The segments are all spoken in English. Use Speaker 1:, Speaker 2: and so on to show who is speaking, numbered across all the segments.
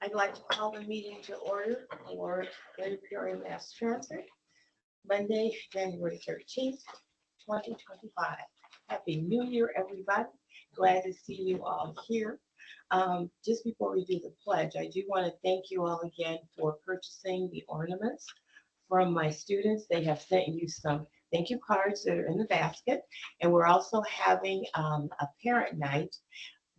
Speaker 1: I'd like to call the meeting to order for Greater Peoria Mass Transit, Monday, January 13th, 2025. Happy New Year, everybody. Glad to see you all here. Just before we do the pledge, I do want to thank you all again for purchasing the ornaments from my students. They have sent you some thank you cards that are in the basket. And we're also having a parent night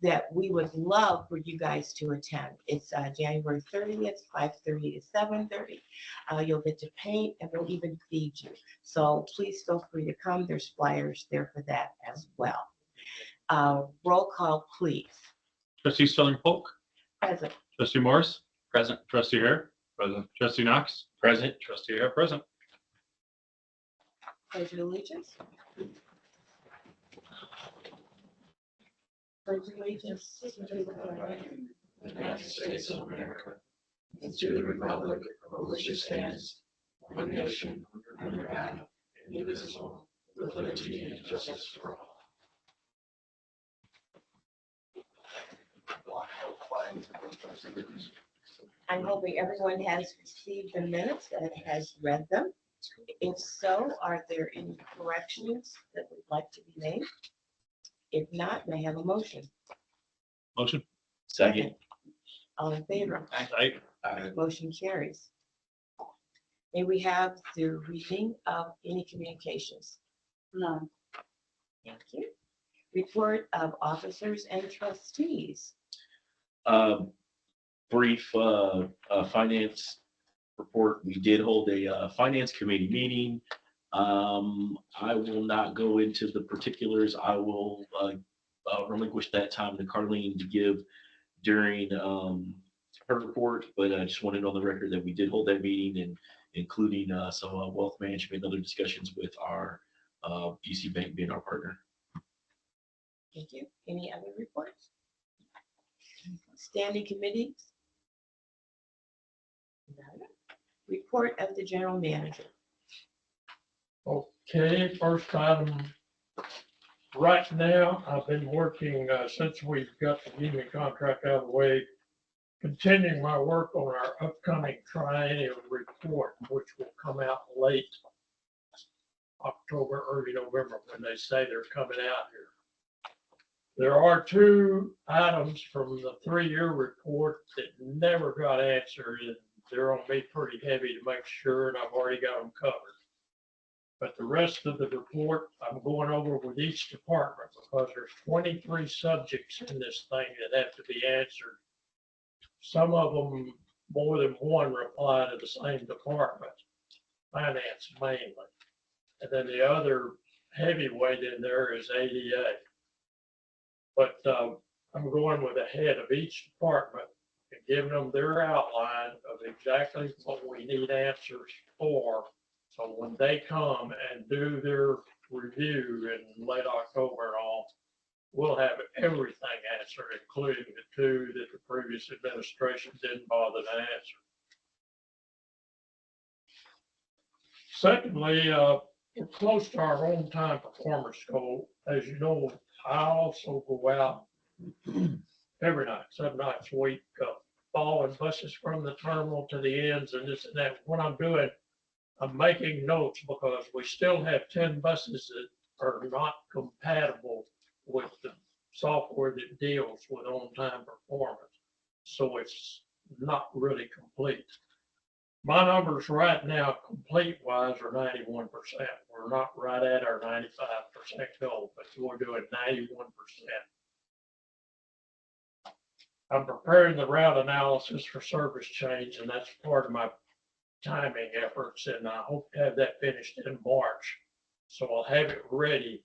Speaker 1: that we would love for you guys to attend. It's January 30th, 5:30 to 7:30. You'll get to paint and we'll even feed you. So please feel free to come. There's flyers there for that as well. Roll call, please.
Speaker 2: Trustee Sterling Polk.
Speaker 1: Present.
Speaker 2: Trustee Morris. Present. Trustee Hare. Present. Trustee Knox. Present. Trustee Hare. Present.
Speaker 1: Pledge of allegiance. Pledge allegiance to the flag
Speaker 3: of the United States of America, and to the republic for which it stands, one nation, under God, indivisible, with liberty and justice for all.
Speaker 1: I'm hoping everyone has received the minutes and has read them. If so, are there any corrections that would like to be made? If not, may I have a motion?
Speaker 2: Motion.
Speaker 1: Second. All in favor?
Speaker 2: Aye.
Speaker 1: Motion carries. May we have the reading of any communications? None. Thank you. Report of officers and trustees.
Speaker 4: Brief finance report. We did hold a finance committee meeting. I will not go into the particulars. I will relinquish that time to Carlene to give during her report, but I just wanted on the record that we did hold that meeting, and including some wealth management and other discussions with our GC Bank being our partner.
Speaker 1: Thank you. Any other reports? Standing committees? None. Report of the general manager.
Speaker 5: Okay, first item. Right now, I've been working since we've got the union contract out of the way, continuing my work on our upcoming triennial report, which will come out late October, early November, when they say they're coming out here. There are two items from the 3-year report that never got answered, and they're on me pretty heavy to make sure, and I've already got them covered. But the rest of the report, I'm going over with each department because there's 23 subjects in this thing that have to be answered. Some of them, more than one, reply to the same department, finance mainly. And then the other heavyweight in there is ADA. But I'm going with the head of each department and giving them their outline of exactly what we need answers for. So when they come and do their review in late October and all, we'll have everything answered, including the two that the previous administration didn't bother to answer. Secondly, we're close to our on-time performance goal. As you know, I also go out every night, 7 nights a week, following buses from the terminal to the ends and this and that. What I'm doing, I'm making notes because we still have 10 buses that are not compatible with the software that deals with on-time performance. So it's not really complete. My numbers right now, complete-wise, are 91%. We're not right at our 95% goal, but we're doing 91%. I'm preparing the route analysis for service change, and that's part of my timing efforts, and I hope to have that finished in March. So I'll have it ready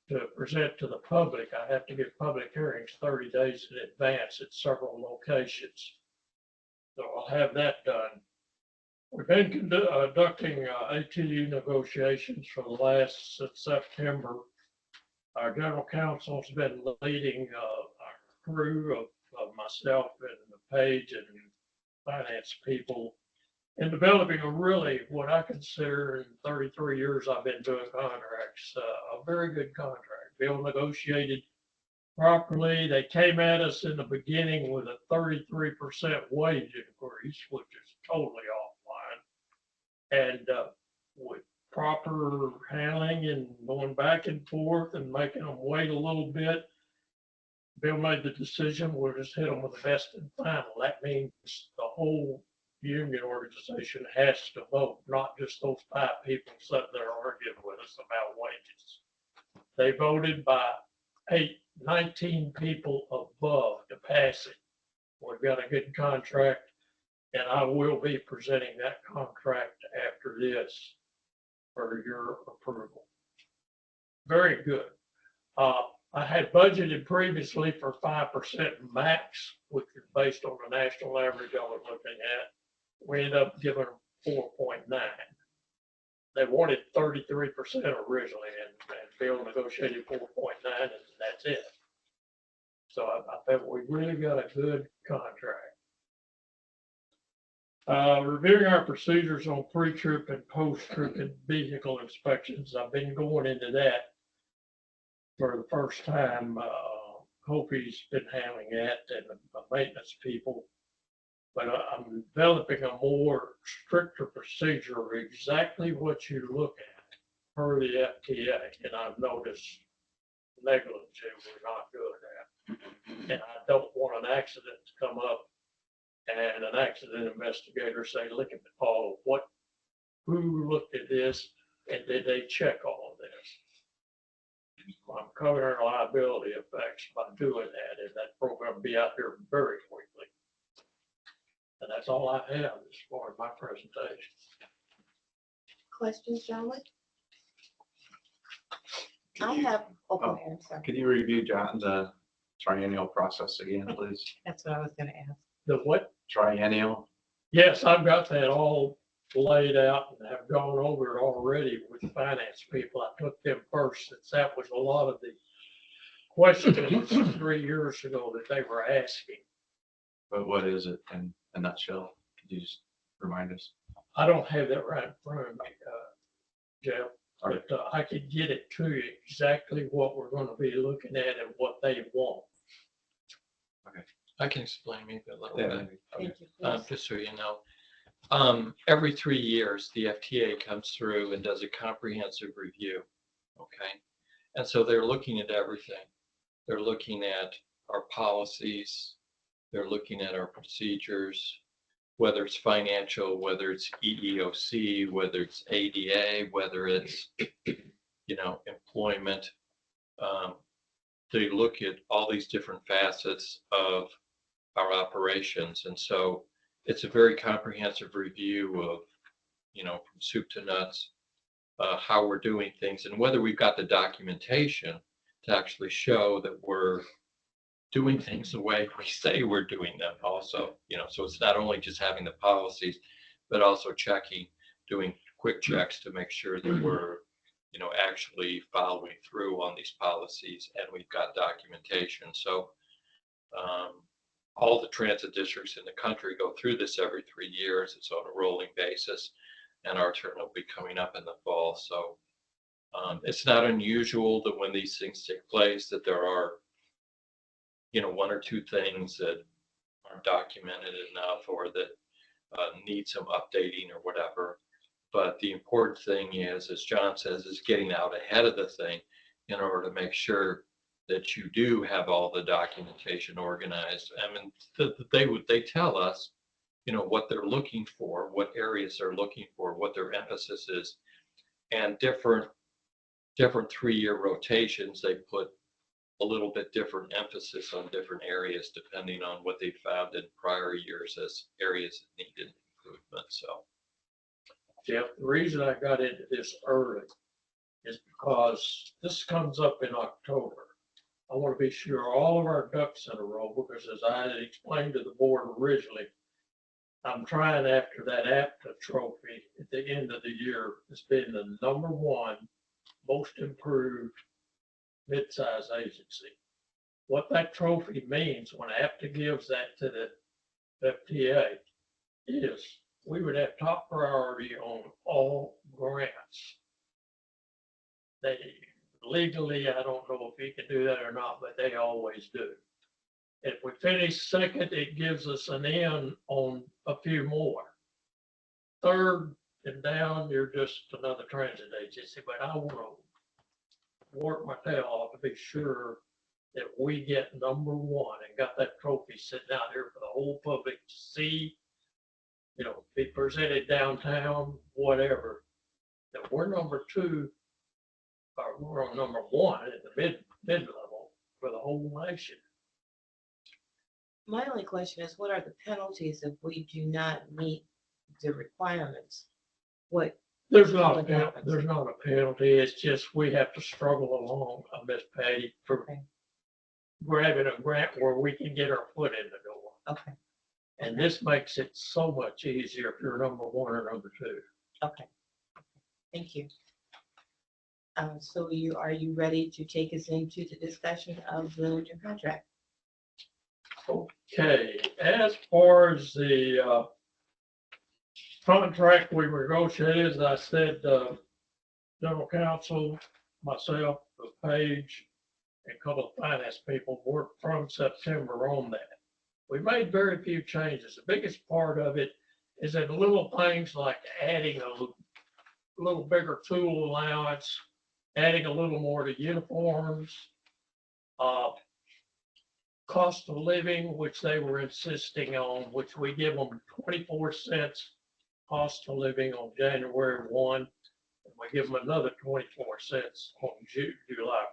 Speaker 5: to present to the public. I have to give public hearings 30 days in advance at several locations. So I'll have that done. We've been conducting ATU negotiations for the last since September. Our general counsel's been leading our crew of myself and Paige and finance people in developing a really, what I consider in 33 years I've been doing contracts, a very good contract. Bill negotiated properly. They came at us in the beginning with a 33% wage increase, which is totally offline. And with proper handling and going back and forth and making them wait a little bit, Bill made the decision, we'll just hit them with the best and final. That means the whole union organization has to vote, not just those 5 people sitting there arguing with us about wages. They voted by 19 people above to pass it. We've got a good contract, and I will be presenting that contract after this for your approval. Very good. I had budgeted previously for 5% max, which is based on the national average I was looking at. We ended up giving them 4.9. They wanted 33% originally, and Bill negotiated 4.9, and that's it. So I think we really got a good contract. Reviewing our procedures on pre-trip and post-trip and vehicle inspections. I've been going into that for the first time. Hope's been handling that and the maintenance people. But I'm developing a more stricter procedure of exactly what you look at per the FTA. And I've noticed negligence we're not good at. And I don't want an accident to come up and an accident investigator say, look at Paul, who looked at this and did they check all of this? I'm covering liability effects by doing that, and that program will be out there very quickly. And that's all I have as far as my presentation.
Speaker 1: Questions, gentlemen? I have, oh, go ahead, I'm sorry.
Speaker 3: Could you review, John, the triennial process again, please?
Speaker 1: That's what I was gonna ask.
Speaker 5: The what?
Speaker 3: Triennial,
Speaker 5: Yes, I've got that all laid out and have gone over it already with finance people. I took them first, since that was a lot of the questions 3 years ago that they were asking.
Speaker 3: but what is it in a nutshell? Could you just remind us?
Speaker 5: I don't have that right in front of me, Jeff,
Speaker 3: All right.
Speaker 5: but I could get it to you exactly what we're gonna be looking at and what they want.
Speaker 6: I can explain maybe a little
Speaker 3: Yeah,
Speaker 6: bit,
Speaker 3: maybe.
Speaker 1: Thank you. Please.
Speaker 6: just so you know. Every 3 years, the FTA comes through and does a comprehensive review, okay? And so they're looking at everything. They're looking at our policies, they're looking at our procedures, whether it's financial, whether it's EEOC, whether it's ADA, whether it's, employment. They look at all these different facets of our operations. And so it's a very comprehensive review of, from soup to nuts, how we're doing things and whether we've got the documentation to actually show that we're doing things the way we say we're doing them also, so it's not only just having the policies, but also checking, doing quick checks to make sure that we're, actually following through on these policies and we've got documentation. So all the transit districts in the country go through this every 3 years. It's on a rolling basis, and our turn will be coming up in the fall. So it's not unusual that when these things take place that there are, 1 or 2 things that aren't documented enough or that need some updating or whatever. But the important thing is, as John says, is getting out ahead of the thing in order to make sure that you do have all the documentation organized. I mean, they tell us, what they're looking for, what areas they're looking for, what their emphasis is, and different 3-year rotations, they put a little bit different emphasis on different areas depending on what they found in prior years as areas that needed improvement. So,
Speaker 5: Jeff, the reason I got into this early is because this comes up in October. I want to be sure all of our ducks in a row, because as I had explained to the board originally, I'm trying after that APTA trophy at the end of the year as being the #1 most improved mid-size agency. What that trophy means when APTA gives that to the FTA is we would have top priority on all grants. legally, I don't know if he can do that or not, but they always do. If we finish second, it gives us an in on a few more. Third and down, you're just another transit agency, but I want to work my tail off to be sure that we get number one and got that trophy sitting out here for the whole public to see, you know, be presented downtown, whatever, that we're number two, or we're on number one at the mid level for the whole nation.
Speaker 1: My only question is, what are the penalties if we do not meet the requirements? What,
Speaker 5: There's not a
Speaker 1: What
Speaker 5: penalty,
Speaker 1: happens?
Speaker 5: there's not a penalty, it's just we have to struggle along, Miss Patty, for
Speaker 1: Okay.
Speaker 5: grabbing a grant where we can get our foot in the door.
Speaker 1: okay,
Speaker 5: And this makes it so much easier if you're number one or number two.
Speaker 1: okay. Thank you. So are you ready to take us into the discussion of the new contract?
Speaker 5: Okay, as far as the contract we negotiated, as I said, general counsel, myself, the page, and a couple of finance people worked from September on that. We made very few changes. The biggest part of it is that little things like adding a little bigger tool allowance, adding a little more to uniforms, cost of living, which they were insisting on, which we give them 24 cents cost of living on January 1, and we give them another 24 cents on July 1st.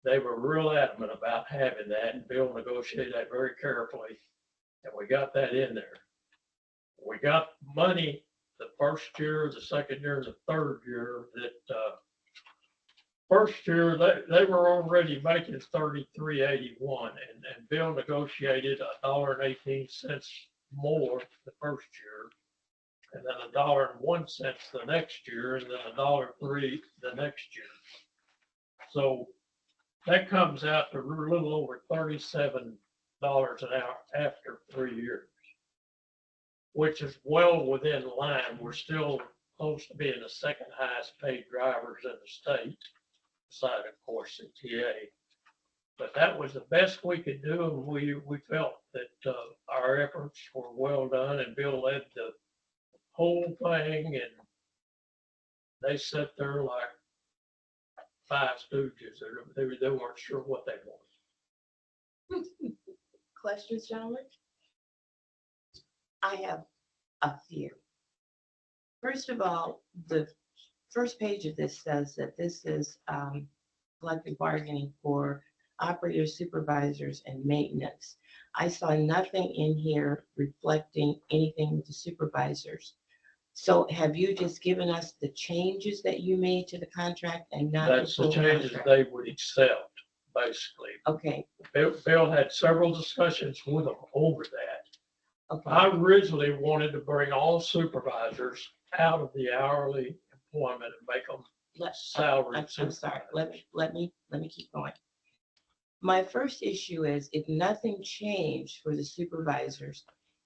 Speaker 5: They were real adamant about having that, and Bill negotiated that very carefully, and we got that in there. We got money the first year, the second year, and the third year that first year, they were already making $33.81, and Bill negotiated $1.18 more the first year, and then $1.01 the next year, and then $1.03 the next year. So that comes out to a little over $37 an hour after 3 years, which is well within line. We're still close to being the second highest paid drivers in the state, beside, of course, CTA. But that was the best we could do, and we felt that our efforts were well done, and Bill led the whole thing, and they sat there like five stooges. They weren't sure what they wanted.
Speaker 1: Questions, gentlemen? I have a few. First of all, the first page of this says that this is collective bargaining for operators, supervisors, and maintenance. I saw nothing in here reflecting anything with the supervisors. So have you just given us the changes that you made to the contract and not the
Speaker 5: That's the
Speaker 1: full
Speaker 5: changes
Speaker 1: contract?
Speaker 5: they would accept, basically.
Speaker 1: Okay,
Speaker 5: Bill had several discussions with them over that. I
Speaker 1: okay.
Speaker 5: originally wanted to bring all supervisors out of the hourly employment and make them salary.
Speaker 1: I'm sorry, let me keep going. My first issue is if nothing changed for the supervisors,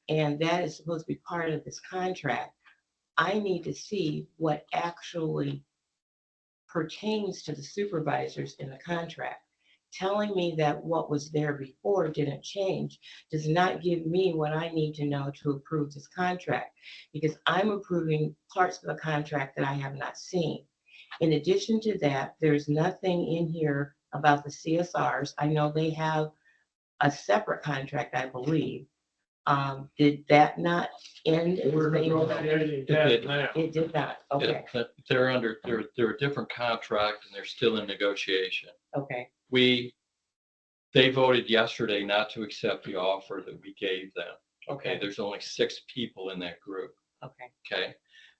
Speaker 1: and that is supposed to be part of this contract, I need to see what actually pertains to the supervisors in the contract. Telling me that what was there before didn't change does not give me what I need to know to approve this contract, because I'm approving parts of the contract that I have not seen. In addition to that, there's nothing in here about the CSRs. I know they have a separate contract, I believe. Did that not end?
Speaker 5: We're negotiating that now.
Speaker 1: It did not, okay,
Speaker 6: They're a different contract and they're still in negotiation.
Speaker 1: okay,
Speaker 6: They voted yesterday not to accept the offer that we gave them. Okay,
Speaker 1: okay,
Speaker 6: there's only 6 people in that group.
Speaker 1: okay,
Speaker 6: Okay.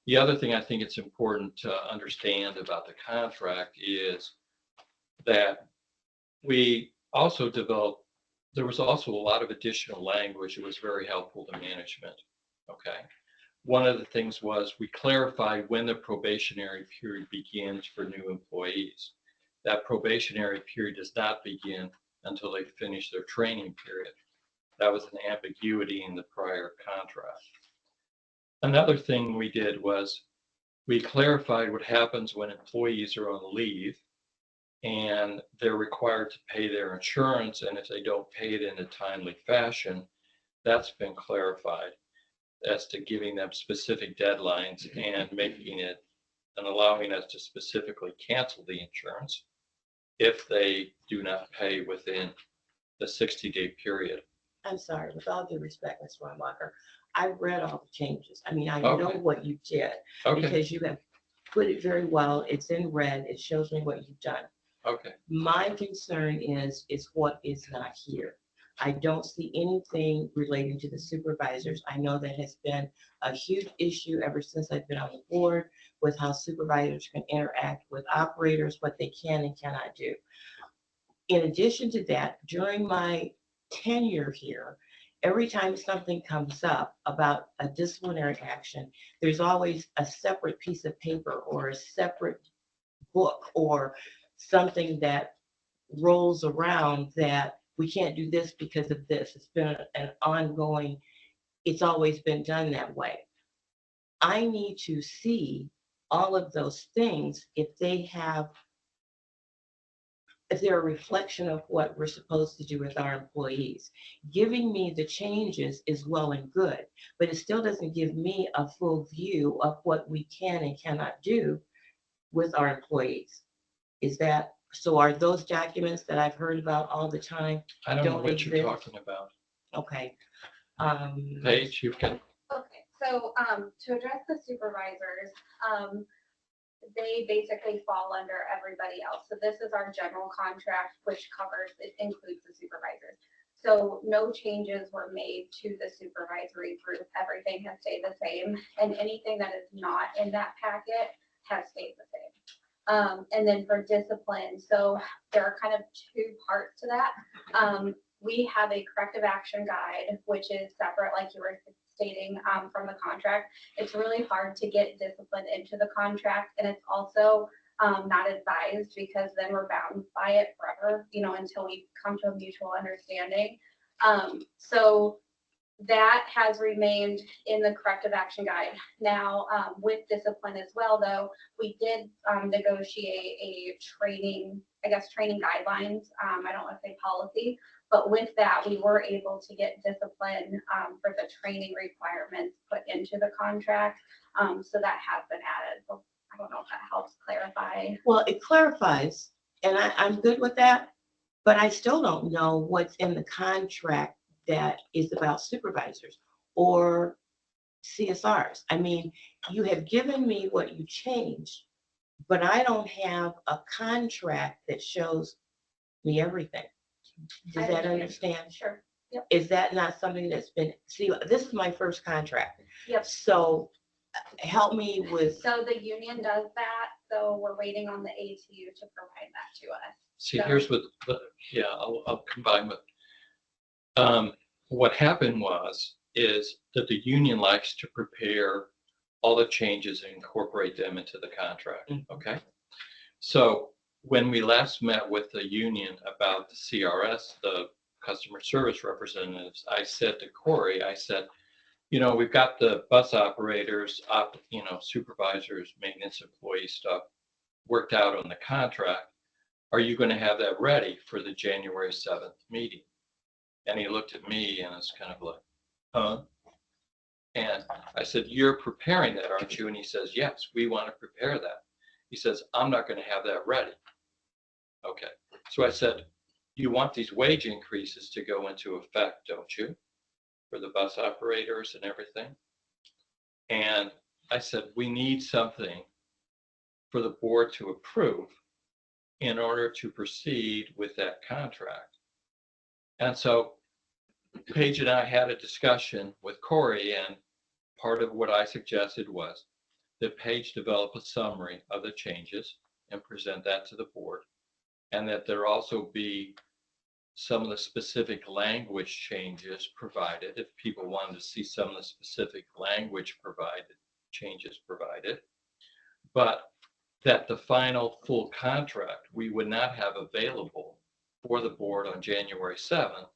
Speaker 6: The other thing I think it's important to understand about the contract is that we also developed, there was also a lot of additional language that was very helpful to management. Okay. One of the things was we clarified when the probationary period begins for new employees. That probationary period does not begin until they finish their training period. That was an ambiguity in the prior contract. Another thing we did was we clarified what happens when employees are on leave and they're required to pay their insurance, and if they don't pay it in a timely fashion, that's been clarified as to giving them specific deadlines and making it and allowing us to specifically cancel the insurance if they do not pay within the 60-day period.
Speaker 1: I'm sorry, with all due respect, Ms. Walker, I read all the changes. I mean, I
Speaker 6: Okay.
Speaker 1: know what you did
Speaker 6: Okay,
Speaker 1: because you have put it very well. It's in red. It shows me what you've done.
Speaker 6: okay,
Speaker 1: My concern is what is not here. I don't see anything relating to the supervisors. I know that has been a huge issue ever since I've been on the board with how supervisors can interact with operators, what they can and cannot do. In addition to that, during my tenure here, every time something comes up about a disciplinary action, there's always a separate piece of paper or a separate book or something that rolls around that we can't do this because of this. It's been an ongoing, it's always been done that way. I need to see all of those things if they're a reflection of what we're supposed to do with our employees. Giving me the changes is well and good, but it still doesn't give me a full view of what we can and cannot do with our employees. Is that, so are those documents that I've heard about all the time?
Speaker 6: I don't know
Speaker 1: Don't
Speaker 6: what you're
Speaker 1: exist.
Speaker 6: talking about.
Speaker 1: Okay.
Speaker 6: Paige, you can,
Speaker 7: Okay, so to address the supervisors, they basically fall under everybody else. So this is our general contract, which covers, it includes the supervisors. So no changes were made to the supervisory group. Everything has stayed the same, and anything that is not in that packet has stayed the same. And then for discipline, so there are kind of two parts to that. We have a corrective action guide, which is separate, like you were stating, from the contract. It's really hard to get discipline into the contract, and it's also not advised because then we're bound by it forever, until we come to a mutual understanding. So that has remained in the corrective action guide. Now, with discipline as well, though, we did negotiate a training guidelines. I don't want to say policy, but with that, we were able to get discipline for the training requirements put into the contract. So that has been added. So I don't know if that helps clarify.
Speaker 1: Well, it clarifies, and I'm good with that, but I still don't know what's in the contract that is about supervisors or CSRs. I mean, you have given me what you changed, but I don't have a contract that shows me everything. Does that understand?
Speaker 7: Sure. Yep.
Speaker 1: Is that not something that's been, see, this is my first contract.
Speaker 7: Yep.
Speaker 1: So help me with,
Speaker 7: So the union does that. So we're waiting on the ATU to provide that to us.
Speaker 6: see,
Speaker 7: So-
Speaker 6: here's what, I'll combine with. What happened is that the union likes to prepare all the changes and incorporate them into the contract, okay? So when we last met with the union about the CRS, the customer service representatives, I said to Corey, I said, we've got the bus operators, supervisors, maintenance employee stuff worked out on the contract. Are you going to have that ready for the January 7th meeting? And he looked at me and it's kind of like, huh? And I said, you're preparing that, aren't you? And he says, yes, we want to prepare that. He says, I'm not going to have that ready. Okay. So I said, you want these wage increases to go into effect, don't you? For the bus operators and everything. And I said, we need something for the board to approve in order to proceed with that contract. And so Paige and I had a discussion with Corey, and part of what I suggested was that Paige develop a summary of the changes and present that to the board, and that there also be some of the specific language changes provided, if people wanted to see some of the specific language changes provided, but that the final full contract we would not have available for the board on January 7th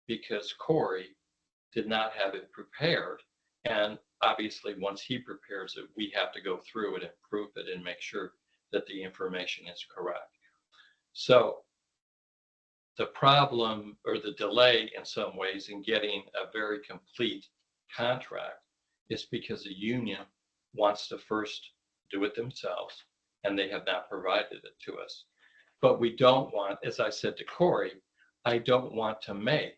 Speaker 6: because Corey did not have it prepared. And obviously, once he prepares it, we have to go through it and proof it and make sure that the information is correct. So the problem or the delay in some ways in getting a very complete contract is because the union wants to first do it themselves, and they have not provided it to us. But we don't want, as I said to Corey, I don't want to make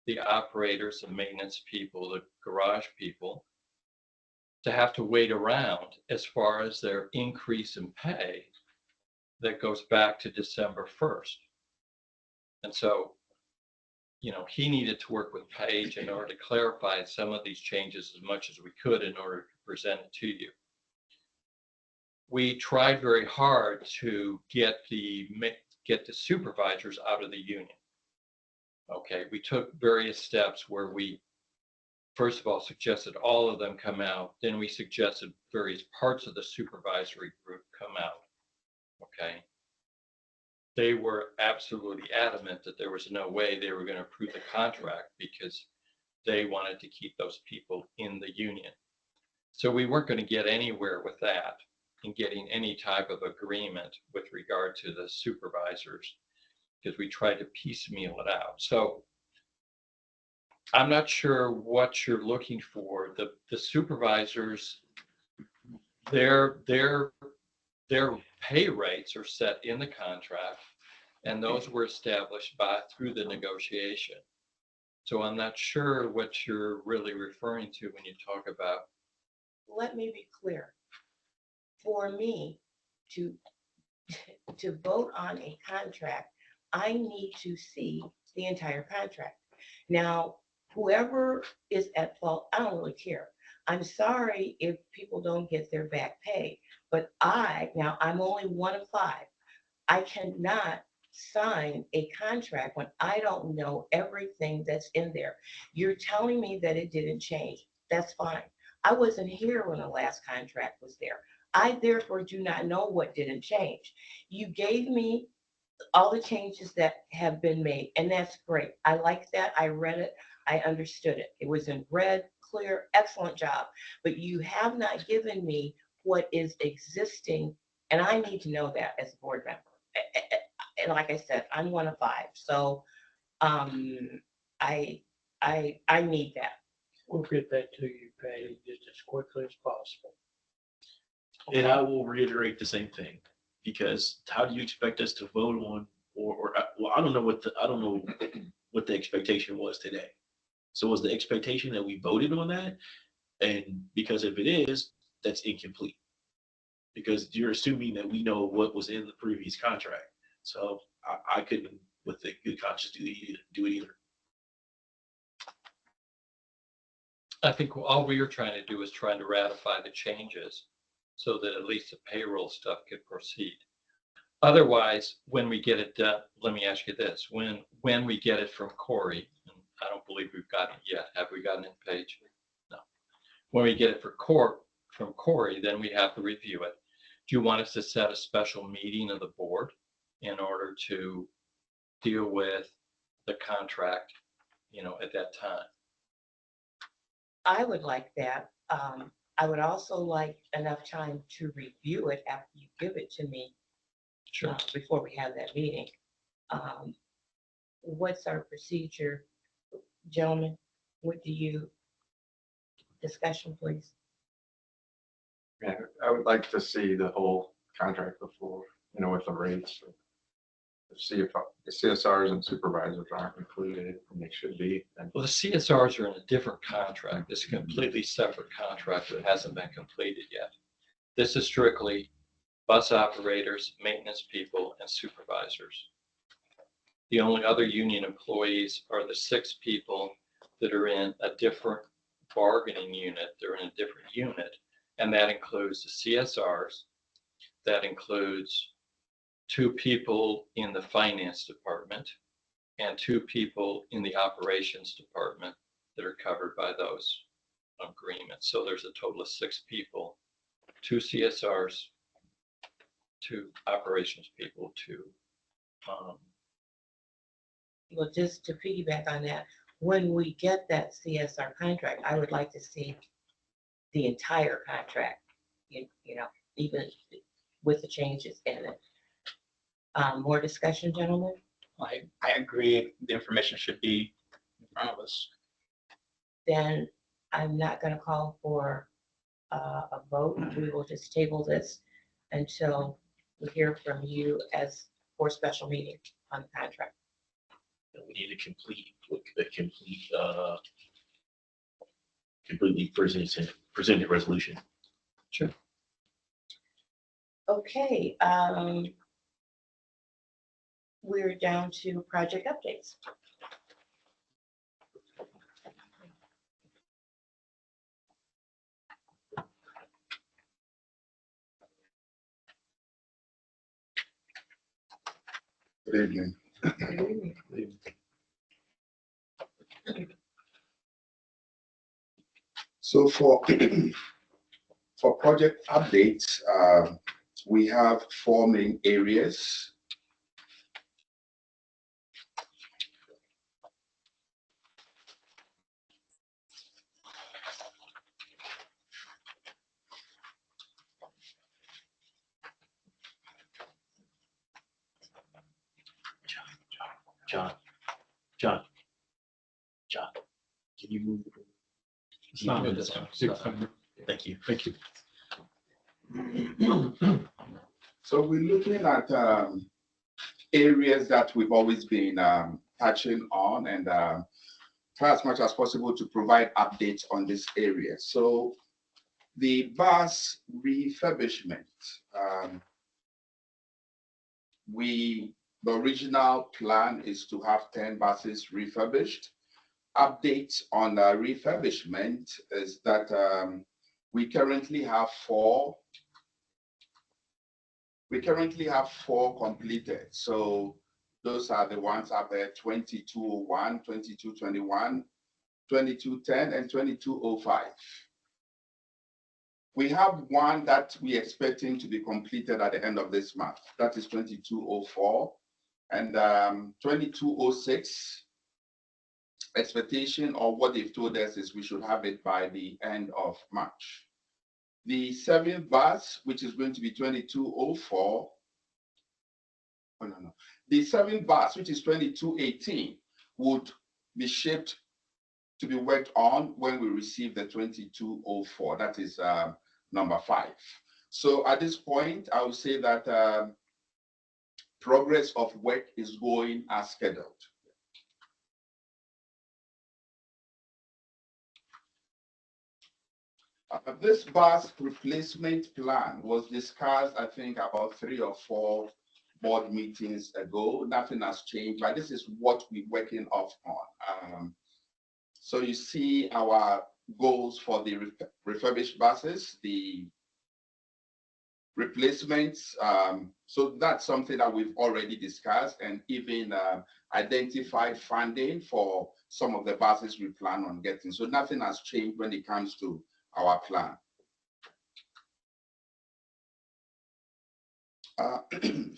Speaker 6: the operators, the maintenance people, the garage people to have to wait around as far as their increase in pay that goes back to December 1st. And so, he needed to work with Paige in order to clarify some of these changes as much as we could in order to present it to you. We tried very hard to get the supervisors out of the union. Okay, we took various steps where we, first of all, suggested all of them come out. Then we suggested various parts of the supervisory group come out. Okay. They were absolutely adamant that there was no way they were going to approve the contract because they wanted to keep those people in the union. So we weren't going to get anywhere with that in getting any type of agreement with regard to the supervisors because we tried to piecemeal it out. So I'm not sure what you're looking for. The supervisors, their pay rates are set in the contract, and those were established through the negotiation. So I'm not sure what you're really referring to when you talk about.
Speaker 1: Let me be clear. For me to vote on a contract, I need to see the entire contract. Now, whoever is at fault, I don't really care. I'm sorry if people don't get their back pay, but I'm only one of 5. I cannot sign a contract when I don't know everything that's in there. You're telling me that it didn't change. That's fine. I wasn't here when the last contract was there. I therefore do not know what didn't change. You gave me all the changes that have been made, and that's great. I like that. I read it. I understood it. It was in red, clear, excellent job. But you have not given me what is existing, and I need to know that as a board member. And like I said, I'm one of 5, so I need that.
Speaker 5: We'll get that to you, Patty, just as quickly as possible.
Speaker 4: And I will reiterate the same thing, because how do you expect us to vote on, well, I don't know what the expectation was today. So was the expectation that we voted on that? And because if it is, that's incomplete. Because you're assuming that we know what was in the previous contract. So I couldn't, with the good conscience, do it either.
Speaker 6: I think all we were trying to do is trying to ratify the changes so that at least the payroll stuff could proceed. Otherwise, when we get it done, let me ask you this, when we get it from Corey, and I don't believe we've gotten it yet. Have we gotten it, Paige? No. When we get it from Corey, then we have to review it. Do you want us to set a special meeting of the board in order to deal with the contract, at that time?
Speaker 1: I would like that. I would also like enough time to review it after you give it to me.
Speaker 6: Sure.
Speaker 1: Before we have that meeting. What's our procedure, gentlemen? Discussion, please?
Speaker 3: Yeah, I would like to see the whole contract before, with the rates. See if the CSRs and supervisors aren't included, and they should be.
Speaker 6: Well, the CSRs are in a different contract. It's a completely separate contract that hasn't been completed yet. This is strictly bus operators, maintenance people, and supervisors. The only other union employees are the 6 people that are in a different bargaining unit. They're in a different unit, and that includes the CSRs. That includes 2 people in the finance department and 2 people in the operations department that are covered by those agreements. So there's a total of 6 people, 2 CSRs, 2 operations people, 2.
Speaker 1: Well, just to piggyback on that, when we get that CSR contract, I would like to see the entire contract, you know, even with the changes in it. More discussion, gentlemen?
Speaker 8: I agree. The information should be in front of us.
Speaker 1: Then I'm not gonna call for a vote. We will just table this until we hear from you as for special meeting on the contract.
Speaker 4: We need a completely presented resolution.
Speaker 1: Okay, we're down to project updates.
Speaker 9: Good evening. So for for project updates, we have 4 main areas.
Speaker 4: John, can you move?
Speaker 2: It's not in this one.
Speaker 4: Thank you.
Speaker 2: Thank you.
Speaker 9: So we're looking at areas that we've always been touching on, and try as much as possible to provide updates on this area. So the bus refurbishment, the original plan is to have 10 buses refurbished. Updates on the refurbishment is that we currently have 4. We currently have 4 completed. So those are the ones up there: 2201, 2221, 2210, and 2205. We have one that we're expecting to be completed at the end of this month. That is 2204. And 2206, expectation or what they've told us is we should have it by the end of March. The 7th bus, which is going to be 2204, the 7th bus, which is 2218, would be shipped to be worked on when we receive the 2204. That is number 5. So at this point, I would say that progress of work is going as scheduled. This bus replacement plan was discussed, I think, about 3 or 4 board meetings ago. Nothing has changed, but this is what we're working off on. So you see our goals for the refurbished buses, the replacements. So that's something that we've already discussed, and even identified funding for some of the buses we plan on getting. So nothing has changed when it comes to our plan.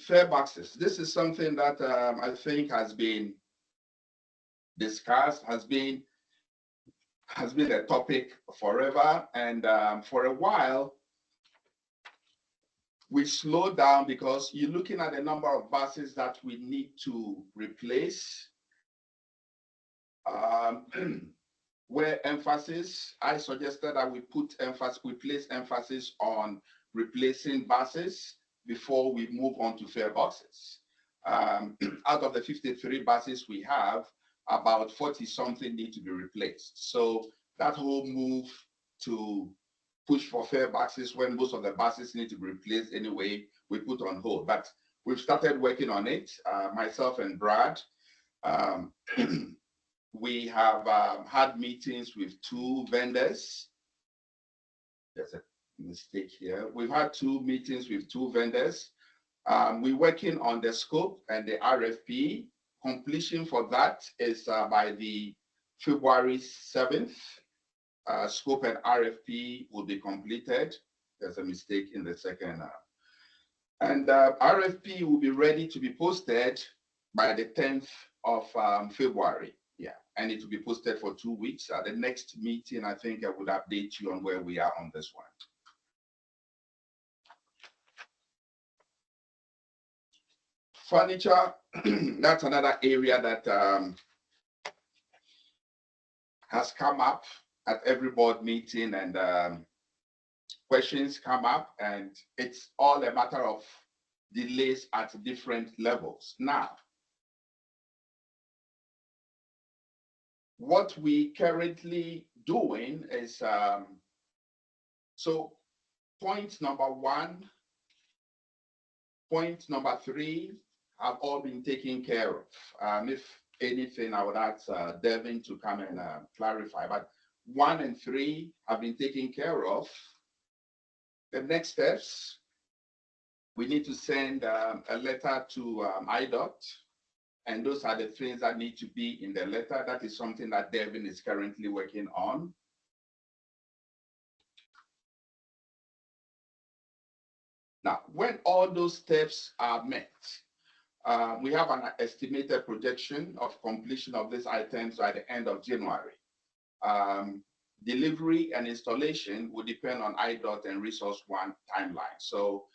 Speaker 9: Fare boxes. This is something that I think has been discussed, has been a topic forever, and for a while we slowed down because you're looking at the number of buses that we need to replace. Where emphasis, I suggested that we place emphasis on replacing buses before we move on to fare boxes. Out of the 53 buses we have, about 40 something need to be replaced. So that whole move to push for fare boxes when most of the buses need to be replaced anyway, we put on hold. But we've started working on it, myself and Brad. We have had meetings with 2 vendors. There's a mistake here. We've had 2 meetings with 2 vendors. We're working on the scope and the RFP. Completion for that is by the February 7th. Scope and RFP will be completed. There's a mistake in the second. And RFP will be ready to be posted by the 10th of February. Yeah, and it will be posted for 2 weeks. At the next meeting, I think I would update you on where we are on this one. Furniture, that's another area that has come up at every board meeting, and questions come up, and it's all a matter of delays at different levels. Now, what we currently doing is, so point number 1, point number 3 have all been taken care of. If anything, I would ask Devin to come and clarify, but 1 and 3 have been taken care of. The next steps, we need to send a letter to IDOT, and those are the things that need to be in the letter. That is something that Devin is currently working on. Now, when all those steps are met, we have an estimated projection of completion of these items by the end of January. Delivery and installation will depend on IDOT and Resource One timeline. So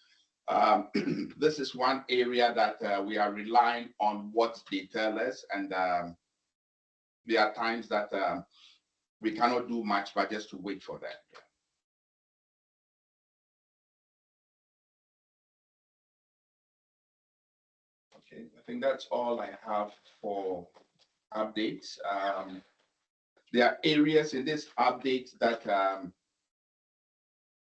Speaker 9: this is one area that we are relying on what they tell us, and there are times that we cannot do much but just to wait for that. Okay, I think that's all I have for updates. There are areas in this update that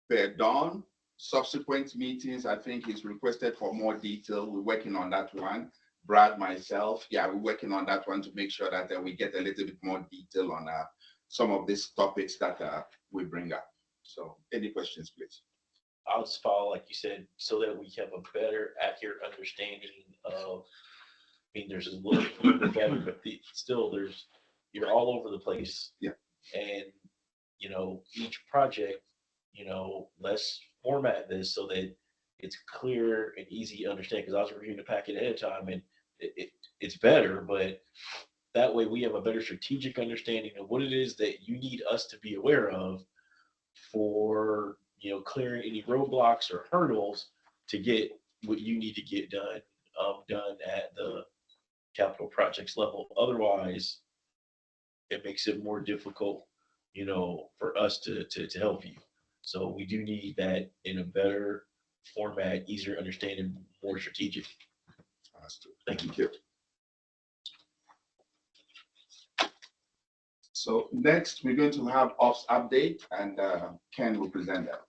Speaker 9: were done. Subsequent meetings, I think, is requested for more detail. We're working on that one. Brad, myself, yeah, we're working on that one to make sure that we get a little bit more detail on some of these topics that we bring up. So, any questions, please?
Speaker 4: I'll just follow, like you said, so that we have a better, accurate understanding of, I mean, there's a little together, but still you're all over the place.
Speaker 9: Yeah.
Speaker 4: And, each project, let's format this so that it's clear and easy to understand, because I was reviewing the packet ahead of time, and it's better, but that way we have a better strategic understanding of what it is that you need us to be aware of for, clearing any roadblocks or hurdles to get what you need to get done at the capital projects level. Otherwise, it makes it more difficult, for us to help you. So we do need that in a better format, easier understanding, more strategic. Thank you.
Speaker 9: So next, we're going to have ops update, and Ken will present that.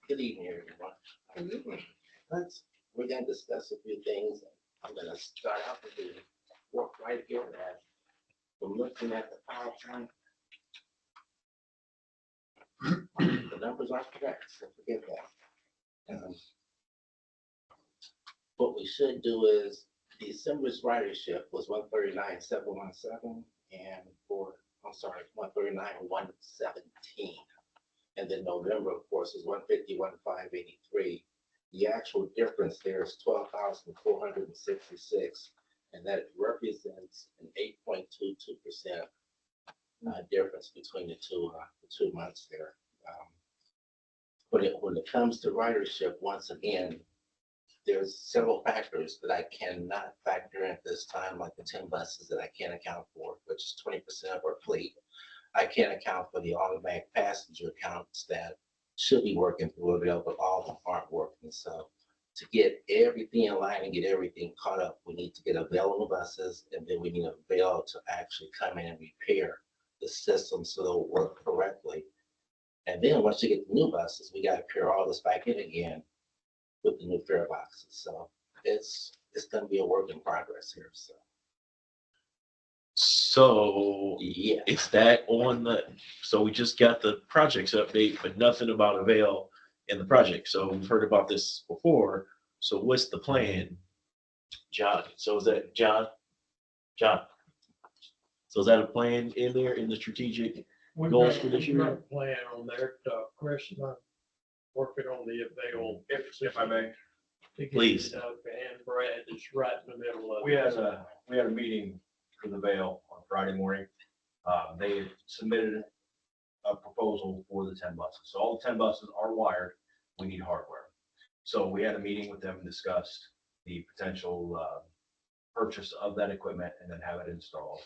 Speaker 10: Good evening, everyone. Good evening. We're going to discuss a few things. I'm going to start out with the work right here. We're looking at the PowerPoint. The numbers are correct, so forget that. What we should do is December's ridership was 139,717, and 139,117. And then November, of course, is 151,583. The actual difference there is 12,466, and that represents an 8.22% difference between the two months there. When it comes to ridership, once again, there's several factors that I cannot factor in at this time, like the 10 buses that I can't account for, which is 20% of our fleet. I can't account for the automatic passenger accounts that should be working through Avail, but all of them aren't working. So to get everything in line and get everything caught up, we need to get Avail on the buses, and then we need Avail to actually come in and repair the system so they'll work correctly. And then once you get the new buses, we got to pair all this back in again with the new fare boxes. So it's going to be a work in progress here.
Speaker 4: So
Speaker 10: Yeah.
Speaker 4: is that so we just got the projects update, but nothing about Avail in the project. So we've heard about this before. So what's the plan, John? So is that John? So is that a plan in there in the strategic?
Speaker 5: We've
Speaker 4: Goals
Speaker 5: got,
Speaker 4: for this
Speaker 5: we've got
Speaker 4: year?
Speaker 5: a plan on there, Chris and I working on the avail.
Speaker 2: If I may,
Speaker 5: to get
Speaker 4: Please.
Speaker 5: it up, and Brad is right in the middle of
Speaker 11: We
Speaker 5: it.
Speaker 11: had a meeting for the Vale on Friday morning. They submitted a proposal for the 10 buses. So all the 10 buses are wired. We need hardware. So we had a meeting with them and discussed the potential purchase of that equipment and then have it installed.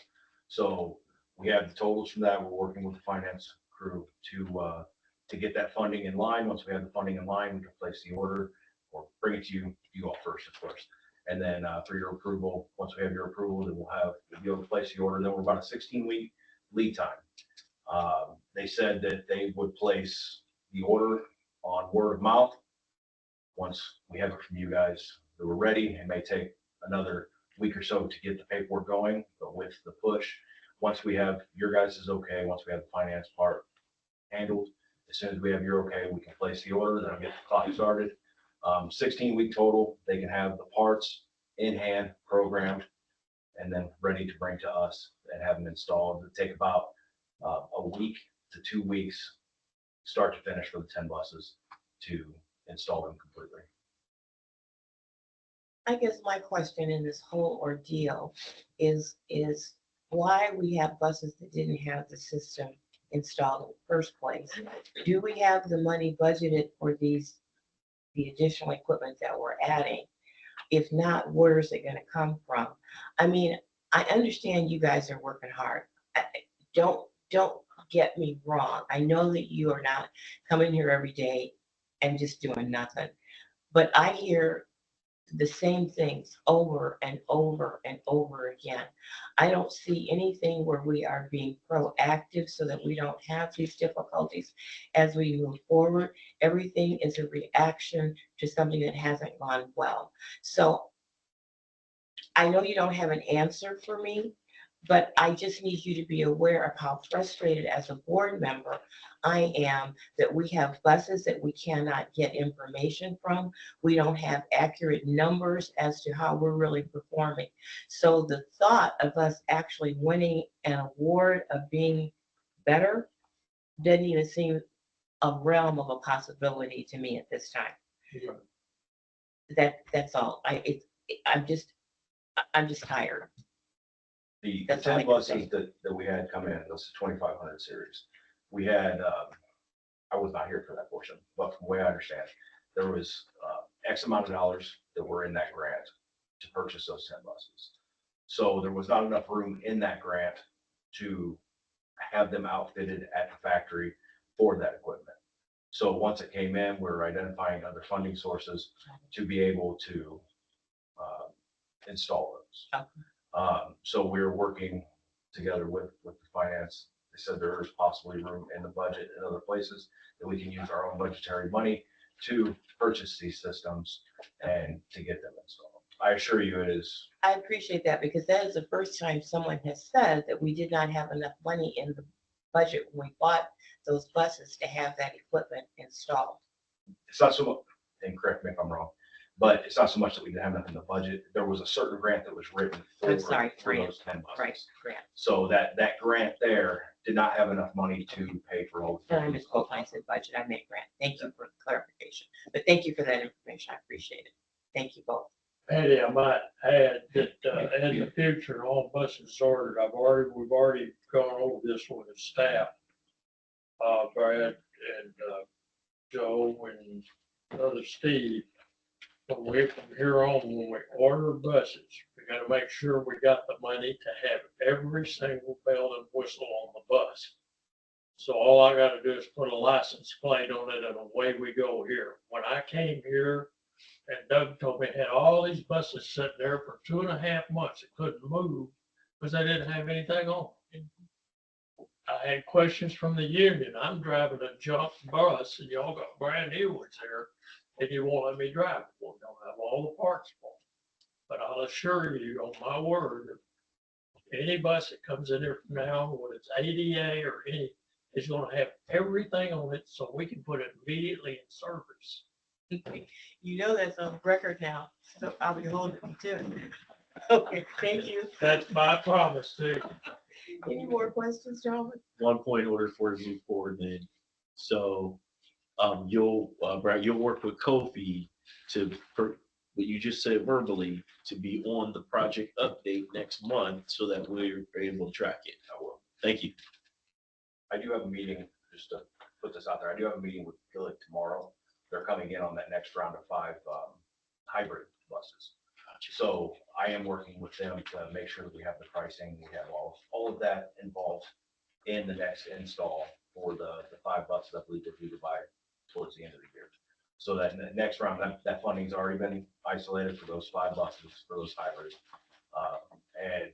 Speaker 11: So we have the totals from that. We're working with the finance crew to get that funding in line. Once we have the funding in line, we can place the order or bring it to you all first, of course. And then for your approval, once we have your approval, then we'll be able to place the order. Then we're about a 16-week lead time. They said that they would place the order on word of mouth. Once we have it from you guys that we're ready, it may take another week or so to get the paperwork going, but with the push, once we have your guys is okay, once we have the finance part handled, as soon as we have your okay, we can place the order, then I'll get the clock started. 16-week total, they can have the parts in hand, programmed, and then ready to bring to us and have them installed. It'll take about a week to 2 weeks, start to finish for the 10 buses to install them completely.
Speaker 1: I guess my question in this whole ordeal is why we have buses that didn't have the system installed in the first place? Do we have the money budgeted for the additional equipment that we're adding? If not, where is it gonna come from? I mean, I understand you guys are working hard. Don't get me wrong. I know that you are not coming here every day and just doing nothing. But I hear the same things over and over and over again. I don't see anything where we are being proactive so that we don't have these difficulties as we move forward. Everything is a reaction to something that hasn't gone well. So I know you don't have an answer for me, but I just need you to be aware of how frustrated as a board member I am that we have buses that we cannot get information from. We don't have accurate numbers as to how we're really performing. So the thought of us actually winning an award of being better doesn't even seem a realm of a possibility to me at this time. That's all. I'm just tired.
Speaker 11: The
Speaker 1: That's all I
Speaker 11: 10
Speaker 1: can say.
Speaker 11: buses that we had come in, those 2500 series, we had, I was not here for that portion, but from the way I understand, there was X amount of dollars that were in that grant to purchase those 10 buses. So there was not enough room in that grant to have them outfitted at the factory for that equipment. So once it came in, we're identifying other funding sources to be able to install those.
Speaker 1: Okay.
Speaker 11: So we're working together with the finance. They said there is possibly room in the budget in other places that we can use our own budgetary money to purchase these systems and to get them installed. I assure you it is.
Speaker 1: I appreciate that because that is the first time someone has said that we did not have enough money in the budget when we bought those buses to have that equipment installed.
Speaker 11: It's not so much, and correct me if I'm wrong, but it's not so much that we didn't have enough in the budget. There was a certain grant that was written for
Speaker 1: I'm sorry,
Speaker 11: for
Speaker 1: grant.
Speaker 11: those 10 buses.
Speaker 1: Right, grant.
Speaker 11: So that grant there did not have enough money to pay for all.
Speaker 1: And I misspoke when I said budget, I meant grant. Thank you for the clarification. But thank you for that information. I appreciate it. Thank you both.
Speaker 5: Patty, I might add that in the future, all buses ordered, we've already gone over this with the staff. Brad and Joe and other Steve. From here on, when we order buses, we gotta make sure we got the money to have every single bell and whistle on the bus. So all I gotta do is put a license plate on it and away we go here. When I came here, and Doug told me, had all these buses sitting there for 2.5 months. It couldn't move because they didn't have anything on. I had questions from the union. I'm driving a junk bus and y'all got brand new ones here and you won't let me drive it. Well, don't have all the parts for it. But I'll assure you on my word, any bus that comes in here from now, whether it's ADA or any, is gonna have everything on it so we can put it immediately in service.
Speaker 1: You know that's on record now, so I'll be holding you to it. Okay, thank you.
Speaker 5: That's my promise too.
Speaker 1: Any more questions, gentlemen?
Speaker 4: One point in order for it to move forward then. So, Brad, you'll work with Kofi what you just said verbally, to be on the project update next month so that we're able to track it.
Speaker 11: I will.
Speaker 4: Thank you.
Speaker 11: I do have a meeting, just to put this out there, I do have a meeting with Gillick tomorrow. They're coming in on that next round of 5 hybrid buses. So I am working with them to make sure that we have the pricing, we have all of that involved in the next install for the 5 buses I believe they're due to buy towards the end of the year. So that in the next round, that funding's already been isolated for those 5 buses, for those hybrids. And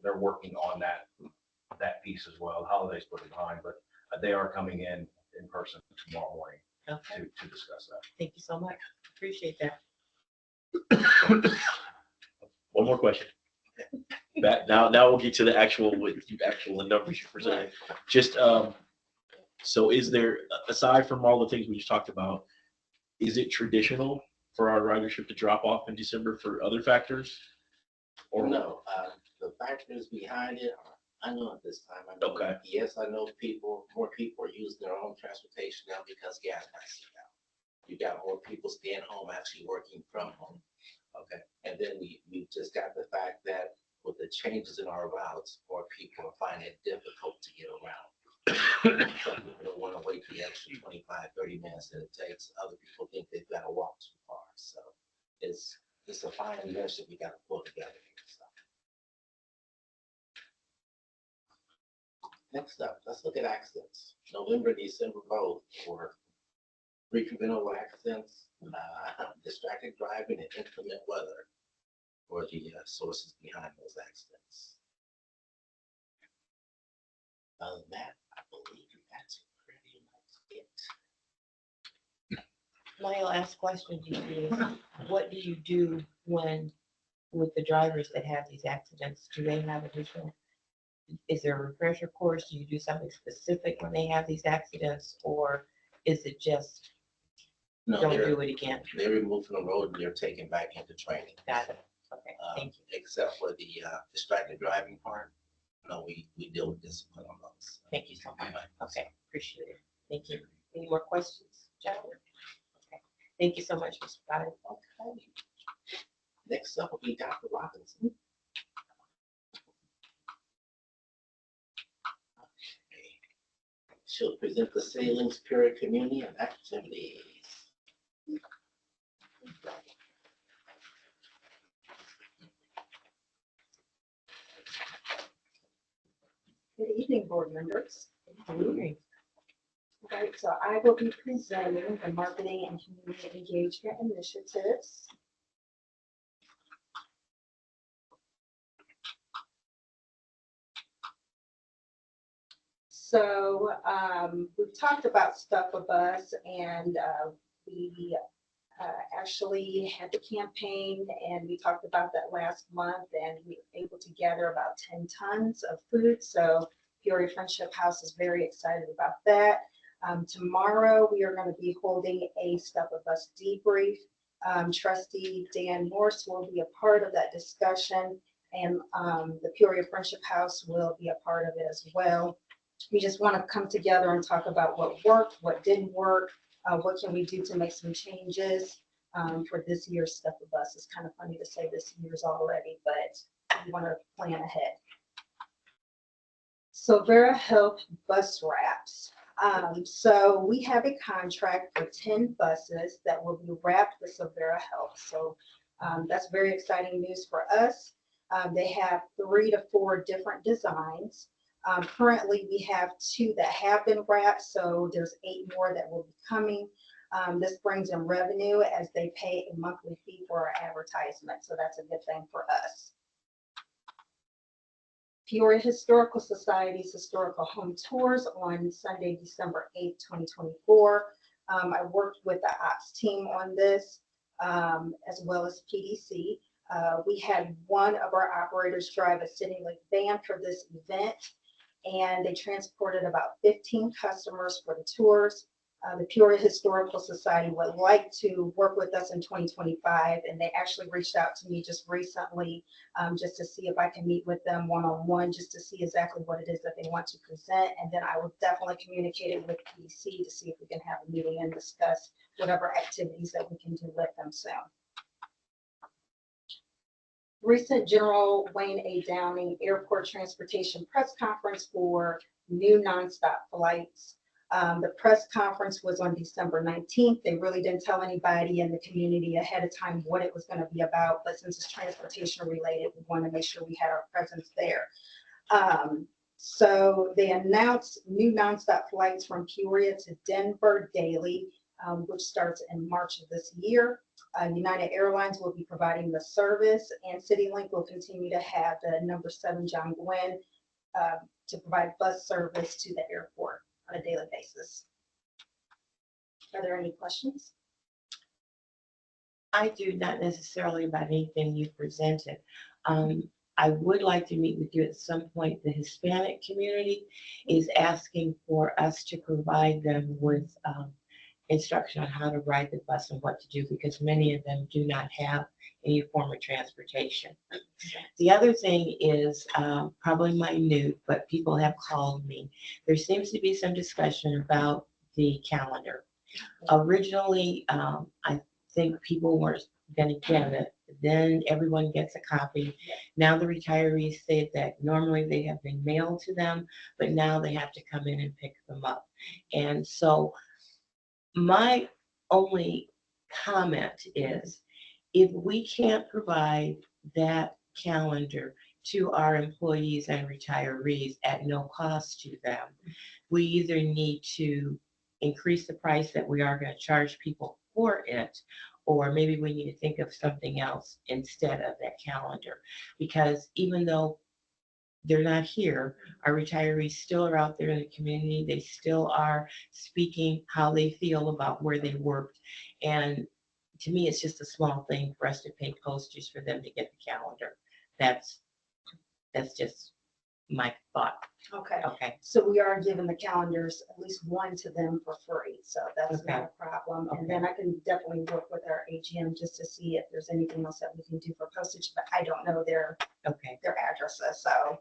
Speaker 11: they're working on that piece as well. Holidays put it behind, but they are coming in person tomorrow morning
Speaker 1: Okay,
Speaker 11: to discuss that.
Speaker 1: thank you so much. Appreciate that.
Speaker 4: One more question. Now we'll get to the actual numbers you presented. Just, so is there, aside from all the things we just talked about, is it traditional for our ridership to drop off in December for other factors? Or
Speaker 10: No, the factors behind it are unknown at this time. I know,
Speaker 4: Okay.
Speaker 10: yes, I know more people are using their own transportation now because gas prices are down. You got more people staying home, actually working from home.
Speaker 4: Okay.
Speaker 10: And then we just got the fact that with the changes in our routes, more people are finding it difficult to get around. Some people don't want to wait the extra 25, 30 minutes that it takes. Other people think they've got to walk too far. So it's a fine mesh that we got to pull together. So. Next up, let's look at accidents. November, December both for 3 preventable accidents, distracted driving, and inclement weather were the sources behind those accidents. Other than that, I believe that's pretty much it.
Speaker 1: My last question to you is, what do you do with the drivers that have these accidents? Do they have additional, is there a refresher course? Do you do something specific when they have these accidents, or is it just
Speaker 10: No,
Speaker 1: don't
Speaker 10: they're,
Speaker 1: do it again?
Speaker 10: they're removed from the road and they're taken back into training.
Speaker 1: Got it. Okay, thank you.
Speaker 10: Except for the distracted driving part. No, we deal with discipline on those.
Speaker 1: Thank you so much. Okay, appreciate it. Thank you. Any more questions, gentlemen? Okay, thank you so much, Mr. Goddard.
Speaker 10: Okay. Next up will be Dr. Robinson. Okay. She'll present the Saline Spirit Community and activities.
Speaker 12: Good evening, board members.
Speaker 1: Good evening.
Speaker 12: Right, so I will be presenting the marketing and community engagement initiatives. So we've talked about Stuff with Us, and we actually had the campaign, and we talked about that last month, and we were able to gather about 10 tons of food. So Peoria Friendship House is very excited about that. Tomorrow, we are going to be holding a Stuff with Us debrief. Trustee Dan Morse will be a part of that discussion, and the Peoria Friendship House will be a part of it as well. We just want to come together and talk about what worked, what didn't work, what can we do to make some changes for this year's Stuff with Us. It's kind of funny to say this year's already, but we want to plan ahead. So Vera Health bus wraps. So we have a contract for 10 buses that will be wrapped with Vera Health. So that's very exciting news for us. They have 3 to 4 different designs. Currently, we have 2 that have been wrapped, so there's 8 more that will be coming. This brings in revenue as they pay a monthly fee for our advertisement, so that's a good thing for us. Peoria Historical Society's historical home tours on Sunday, December 8th, 2024. I worked with the ops team on this, as well as PDC. We had one of our operators drive a City Link van for this event, and they transported about 15 customers for the tours. The Peoria Historical Society would like to work with us in 2025, and they actually reached out to me just recently, just to see if I can meet with them one-on-one, just to see exactly what it is that they want to present. And then I will definitely communicate it with PC to see if we can have a meeting and discuss whatever activities that we can do with them soon. Recent General Wayne A. Downing Airport Transportation Press Conference for new nonstop flights. The press conference was on December 19th. They really didn't tell anybody in the community ahead of time what it was going to be about, but since it's transportation related, we want to make sure we had our presence there. So they announced new nonstop flights from Peoria to Denver daily, which starts in March of this year. United Airlines will be providing the service, and CityLink will continue to have the number 7 John Glenn to provide bus service to the airport on a daily basis. Are there any questions?
Speaker 1: I do, not necessarily about anything you presented. I would like to meet with you at some point. The Hispanic community is asking for us to provide them with instruction on how to ride the bus and what to do, because many of them do not have any form of transportation. The other thing is probably minute, but people have called me. There seems to be some discussion about the calendar. Originally, I think people were going to get it. Then everyone gets a copy. Now the retirees say that normally they have been mailed to them, but now they have to come in and pick them up. And so my only comment is, if we can't provide that calendar to our employees and retirees at no cost to them, we either need to increase the price that we are going to charge people for it, or maybe we need to think of something else instead of that calendar. Because even though they're not here, our retirees still are out there in the community. They still are speaking how they feel about where they worked. And to me, it's just a small thing for us to pay postage for them to get the calendar. That's just my thought.
Speaker 12: Okay.
Speaker 1: Okay.
Speaker 12: So we are giving the calendars, at least one to them for free. So that's
Speaker 1: Okay.
Speaker 12: not a problem.
Speaker 1: Okay.
Speaker 12: And then I can definitely work with our AGM just to see if there's anything else that we can do for postage, but I don't know their addresses. So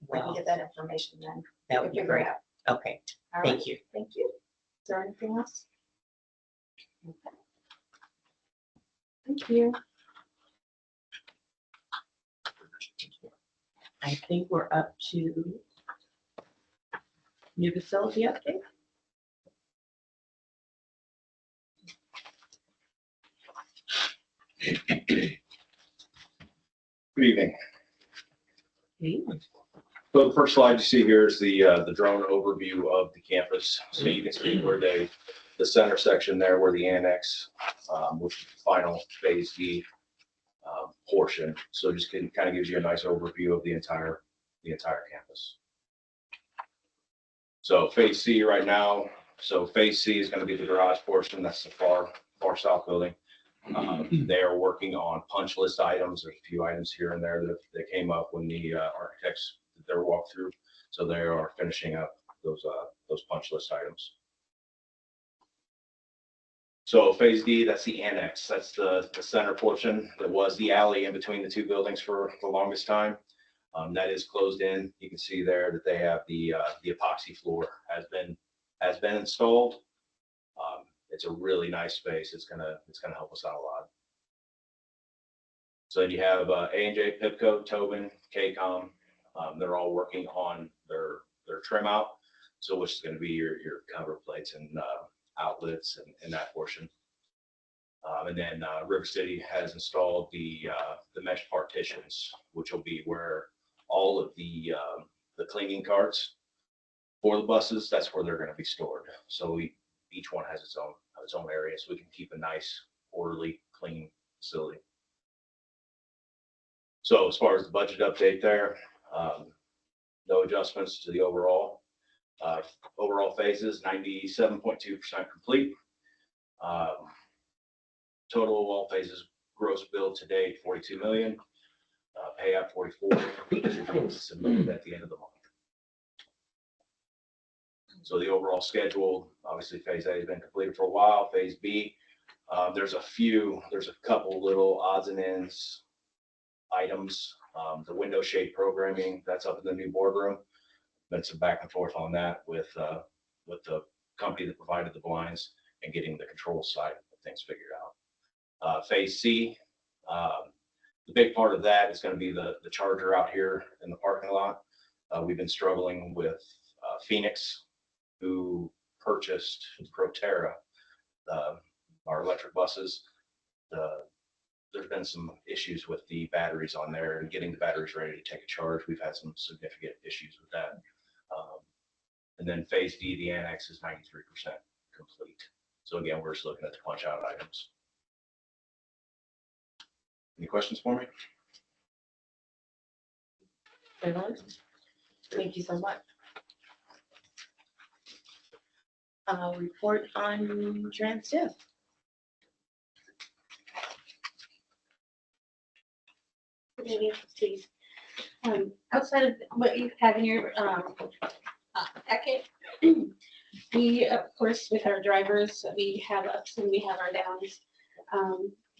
Speaker 12: we can
Speaker 1: Well,
Speaker 12: get that information then.
Speaker 1: that
Speaker 12: We
Speaker 1: would be
Speaker 12: can figure it
Speaker 1: great.
Speaker 12: out.
Speaker 1: Okay.
Speaker 12: All right.
Speaker 1: Thank you.
Speaker 12: Thank you. Is there anything else? Okay. Thank you.
Speaker 1: I think we're up to new facility update.
Speaker 11: Good evening.
Speaker 1: Okay.
Speaker 11: So the first slide you see here is the drone overview of the campus. So you can see where the center section there, where the annex, which is the final phase D portion. So just kind of gives you a nice overview of the entire campus. So phase C right now. So phase C is going to be the garage portion. That's the far south building. They are working on punch list items. There's a few items here and there that came up when the architects did their walkthrough. So they are finishing up those punch list items. So phase D, that's the annex. That's the center portion that was the alley in between the two buildings for the longest time. That is closed in. You can see there that they have the epoxy floor has been installed. It's a really nice space. It's gonna help us out a lot. So then you have A&J, Pipco, Tobin, KCOM. They're all working on their trim out. So which is going to be your cover plates and outlets and that portion. And then River City has installed the mesh partitions, which will be where all of the cleaning carts for the buses, that's where they're going to be stored. So each one has its own area, so we can keep a nice, orderly, clean facility. So as far as the budget update there, no adjustments to the overall. Overall phases, 97.2% complete. Total of all phases, gross bill to date, 42 million. Payout 44, submitted at the end of the month. So the overall schedule, obviously phase A has been completed for a while. Phase B, there's a couple little odds and ends items. The window shade programming, that's up in the new boardroom. Been some back and forth on that with the company that provided the blinds and getting the control side of things figured out. Phase C, the big part of that is going to be the charger out here in the parking lot. We've been struggling with Phoenix, who purchased Proterra, our electric buses. There's been some issues with the batteries on there and getting the batteries ready to take a charge. We've had some significant issues with that. And then phase D, the annex is 93% complete. So again, we're just looking at the punch out items. Any questions for me?
Speaker 1: Thank you so much. Report on Transdev.
Speaker 13: Good evening, trustees. Outside of what you have in your packet, we, of course, with our drivers, we have ups and we have our downs.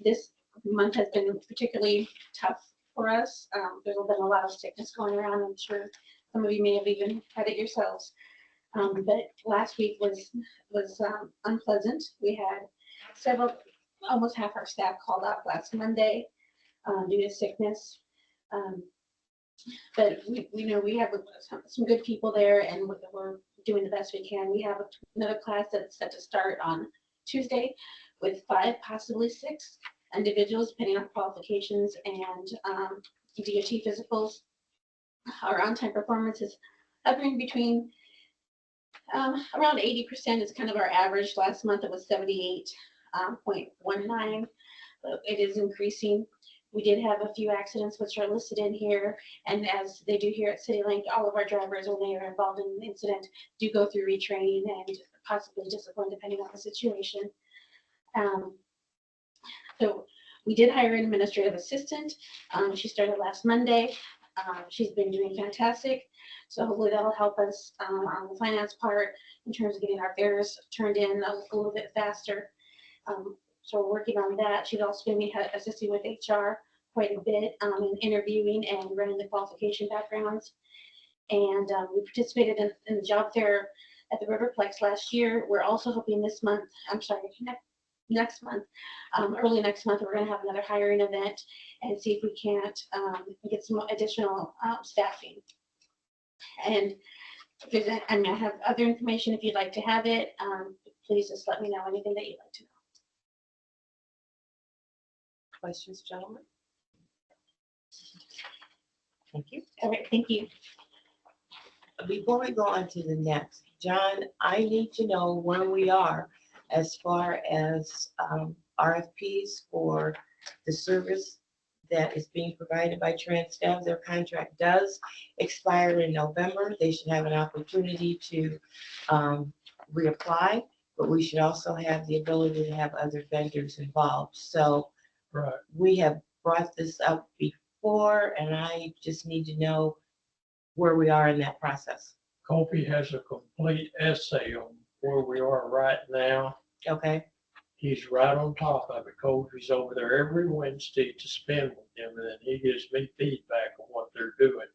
Speaker 13: This month has been particularly tough for us. There's been a lot of sickness going around. I'm sure some of you may have even had it yourselves. But last week was unpleasant. We had almost half our staff called out last Monday due to sickness. But we know we have some good people there, and we're doing the best we can. We have another class that's set to start on Tuesday with 5, possibly 6 individuals, depending on qualifications and DOT physicals. Our on-time performance is hovering between around 80% is kind of our average. Last month it was 78.19. It is increasing. We did have a few accidents which are listed in here, and as they do here at CityLink, all of our drivers, when they are involved in an incident, do go through retraining and possibly discipline depending on the situation. So we did hire an administrative assistant. She started last Monday. She's been doing fantastic. So hopefully that'll help us on the finance part in terms of getting our fares turned in a little bit faster. So we're working on that. She's also going to be assisting with HR quite a bit in interviewing and running the qualification backgrounds. And we participated in the job fair at the Riverplex last year. We're also hoping this month, next month, early next month, we're going to have another hiring event and see if we can't get some additional staffing. And if there's, I have other information if you'd like to have it. Please just let me know anything that you'd like to know.
Speaker 1: Questions, gentlemen? Thank you.
Speaker 13: All right, thank you.
Speaker 1: Before we go on to the next, John, I need to know where we are as far as RFPs for the service that is being provided by Transdev. Their contract does expire in November. They should have an opportunity to reapply, but we should also have the ability to have other vendors involved. So
Speaker 5: Right.
Speaker 1: we have brought this up before, and I just need to know where we are in that process.
Speaker 5: Kofi has a complete essay on where we are right now.
Speaker 1: Okay,
Speaker 5: He's right on top of it. Kofi's over there every Wednesday to spend with him, and then he gives me feedback on what they're doing.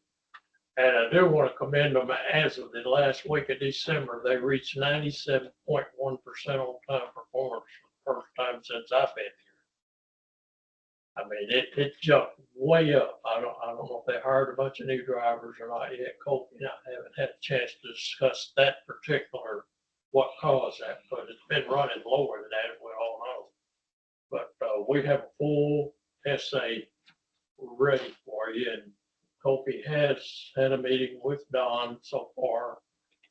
Speaker 5: And I do want to commend them. As of the last week of December, they reached 97.1% on-time performance for the first time since I've been here. I mean, it jumped way up. I don't know if they hired a bunch of new drivers or not yet. Kofi and I haven't had a chance to discuss that particular, what caused that, but it's been running lower than that, as we all know. But we have a full essay ready for you, and Kofi has had a meeting with Don so far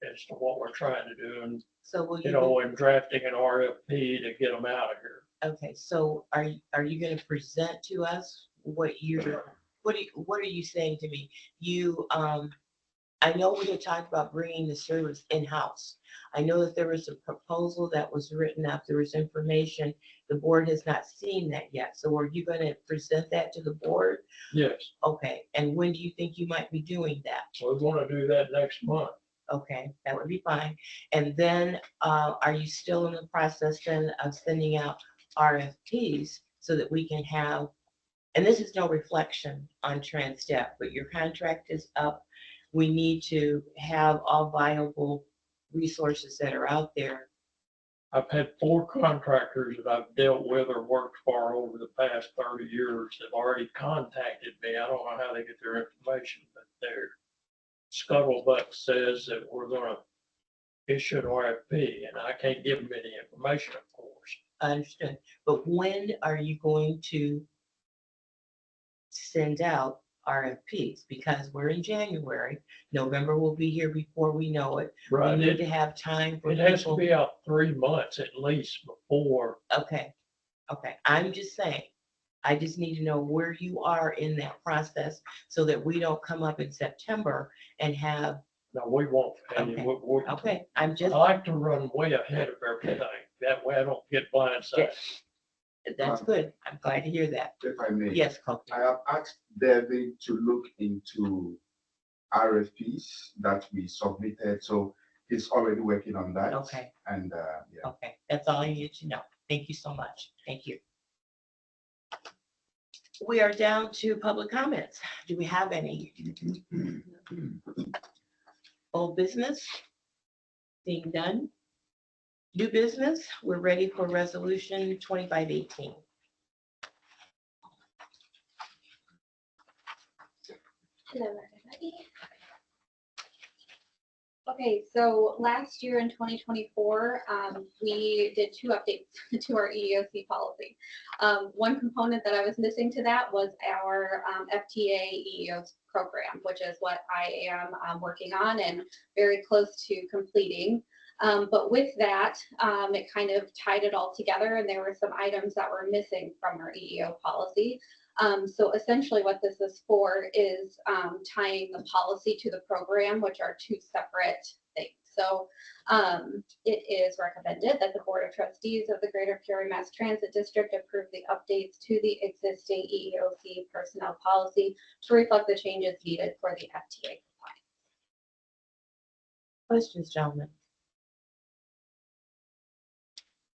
Speaker 5: as to what we're trying to do, and
Speaker 1: so will
Speaker 5: and drafting an RFP to get them out of here.
Speaker 1: okay, so are you going to present to us what are you saying to me? You, I know we had talked about bringing the service in-house. I know that there was a proposal that was written up. There was information. The board has not seen that yet. So are you going to present that to the board?
Speaker 5: Yes,
Speaker 1: Okay, and when do you think you might be doing that?
Speaker 5: we want to do that next month.
Speaker 1: Okay, that would be fine. And then, are you still in the process then of sending out RFPs so that we can have, and this is no reflection on TransDev, but your contract is up. We need to have all viable resources that are out there.
Speaker 5: I've had 4 contractors that I've dealt with or worked for over the past 30 years that have already contacted me. I don't know how they get their information, but their scuttlebutt says that we're gonna issue an RFP, and I can't give them any information, of course.
Speaker 1: I understand, but when are you going to send out RFPs? Because we're in January, November will be here before we know it. We
Speaker 5: Right,
Speaker 1: need to
Speaker 5: it,
Speaker 1: have time for
Speaker 5: it has to
Speaker 1: people.
Speaker 5: be out 3 months at least before.
Speaker 1: Okay, I'm just saying, I just need to know where you are in that process so that we don't come up in September and have,
Speaker 5: No, we won't. Patty.
Speaker 1: Okay.
Speaker 5: We-
Speaker 1: okay, I'm
Speaker 5: I
Speaker 1: just,
Speaker 5: like to run way ahead of everything. That way I don't get blindsided.
Speaker 1: that's good. I'm glad to hear that.
Speaker 9: If I may.
Speaker 1: Yes, Coach.
Speaker 9: I have asked Devin to look into RFPs that we submitted, so he's already working on that.
Speaker 1: Okay,
Speaker 9: And, yeah.
Speaker 1: okay, that's all I need to know. Thank you so much. Thank you. We are down to public comments. Do we have any? Old business? Being done? New business? We're ready for resolution 2518.
Speaker 7: Hello, everybody. Okay, so last year in 2024, we did 2 updates to our EEOC policy. One component that I was missing to that was our FTA EEOC program, which is what I am working on and very close to completing. But with that, it kind of tied it all together, and there were some items that were missing from our EEO policy. So essentially what this is for is tying the policy to the program, which are 2 separate things. So it is recommended that the Board of Trustees of the Greater Peoria Mass Transit District approve the updates to the existing EEOC personnel policy to reflect the changes needed for the FTA compliance.
Speaker 1: Questions, gentlemen?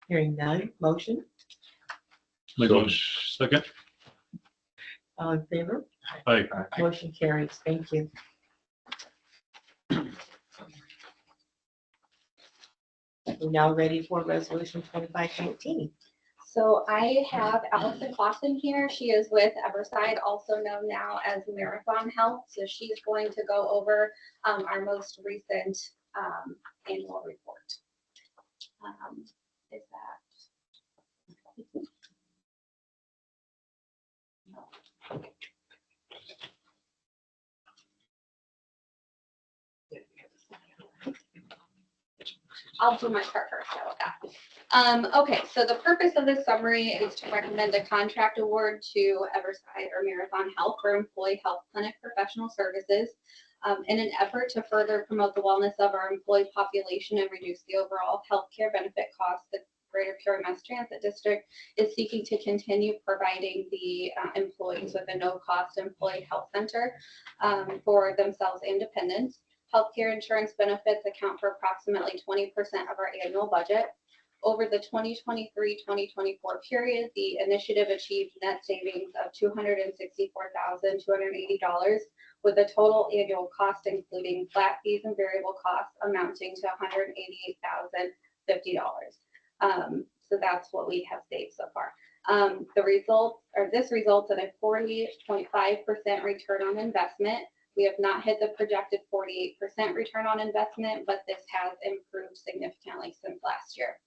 Speaker 1: Hearing none, motion,
Speaker 2: Make a motion. Second.
Speaker 1: all in favor?
Speaker 2: Aye.
Speaker 1: Motion carries. Thank you. We're now ready for resolution 2519.
Speaker 7: So I have Allison Clausen here. She is with Everside, also known now as Marathon Health. So she's going to go over our most recent annual report. Is that? I'll do my part first. How about that? Okay, so the purpose of this summary is to recommend a contract award to Everside or Marathon Health for employee health clinic professional services in an effort to further promote the wellness of our employee population and reduce the overall healthcare benefit costs. The Greater Peoria Mass Transit District is seeking to continue providing the employees with a no-cost employee health center for themselves and dependents. Healthcare insurance benefits account for approximately 20% of our annual budget. Over the 2023-2024 period, the initiative achieved net savings of $264,280, with a total annual cost, including flat fees and variable costs, amounting to $188,050. So that's what we have saved so far. This results in a 40.5% return on investment. We have not hit the projected 48% return on investment, but this has improved significantly since last year.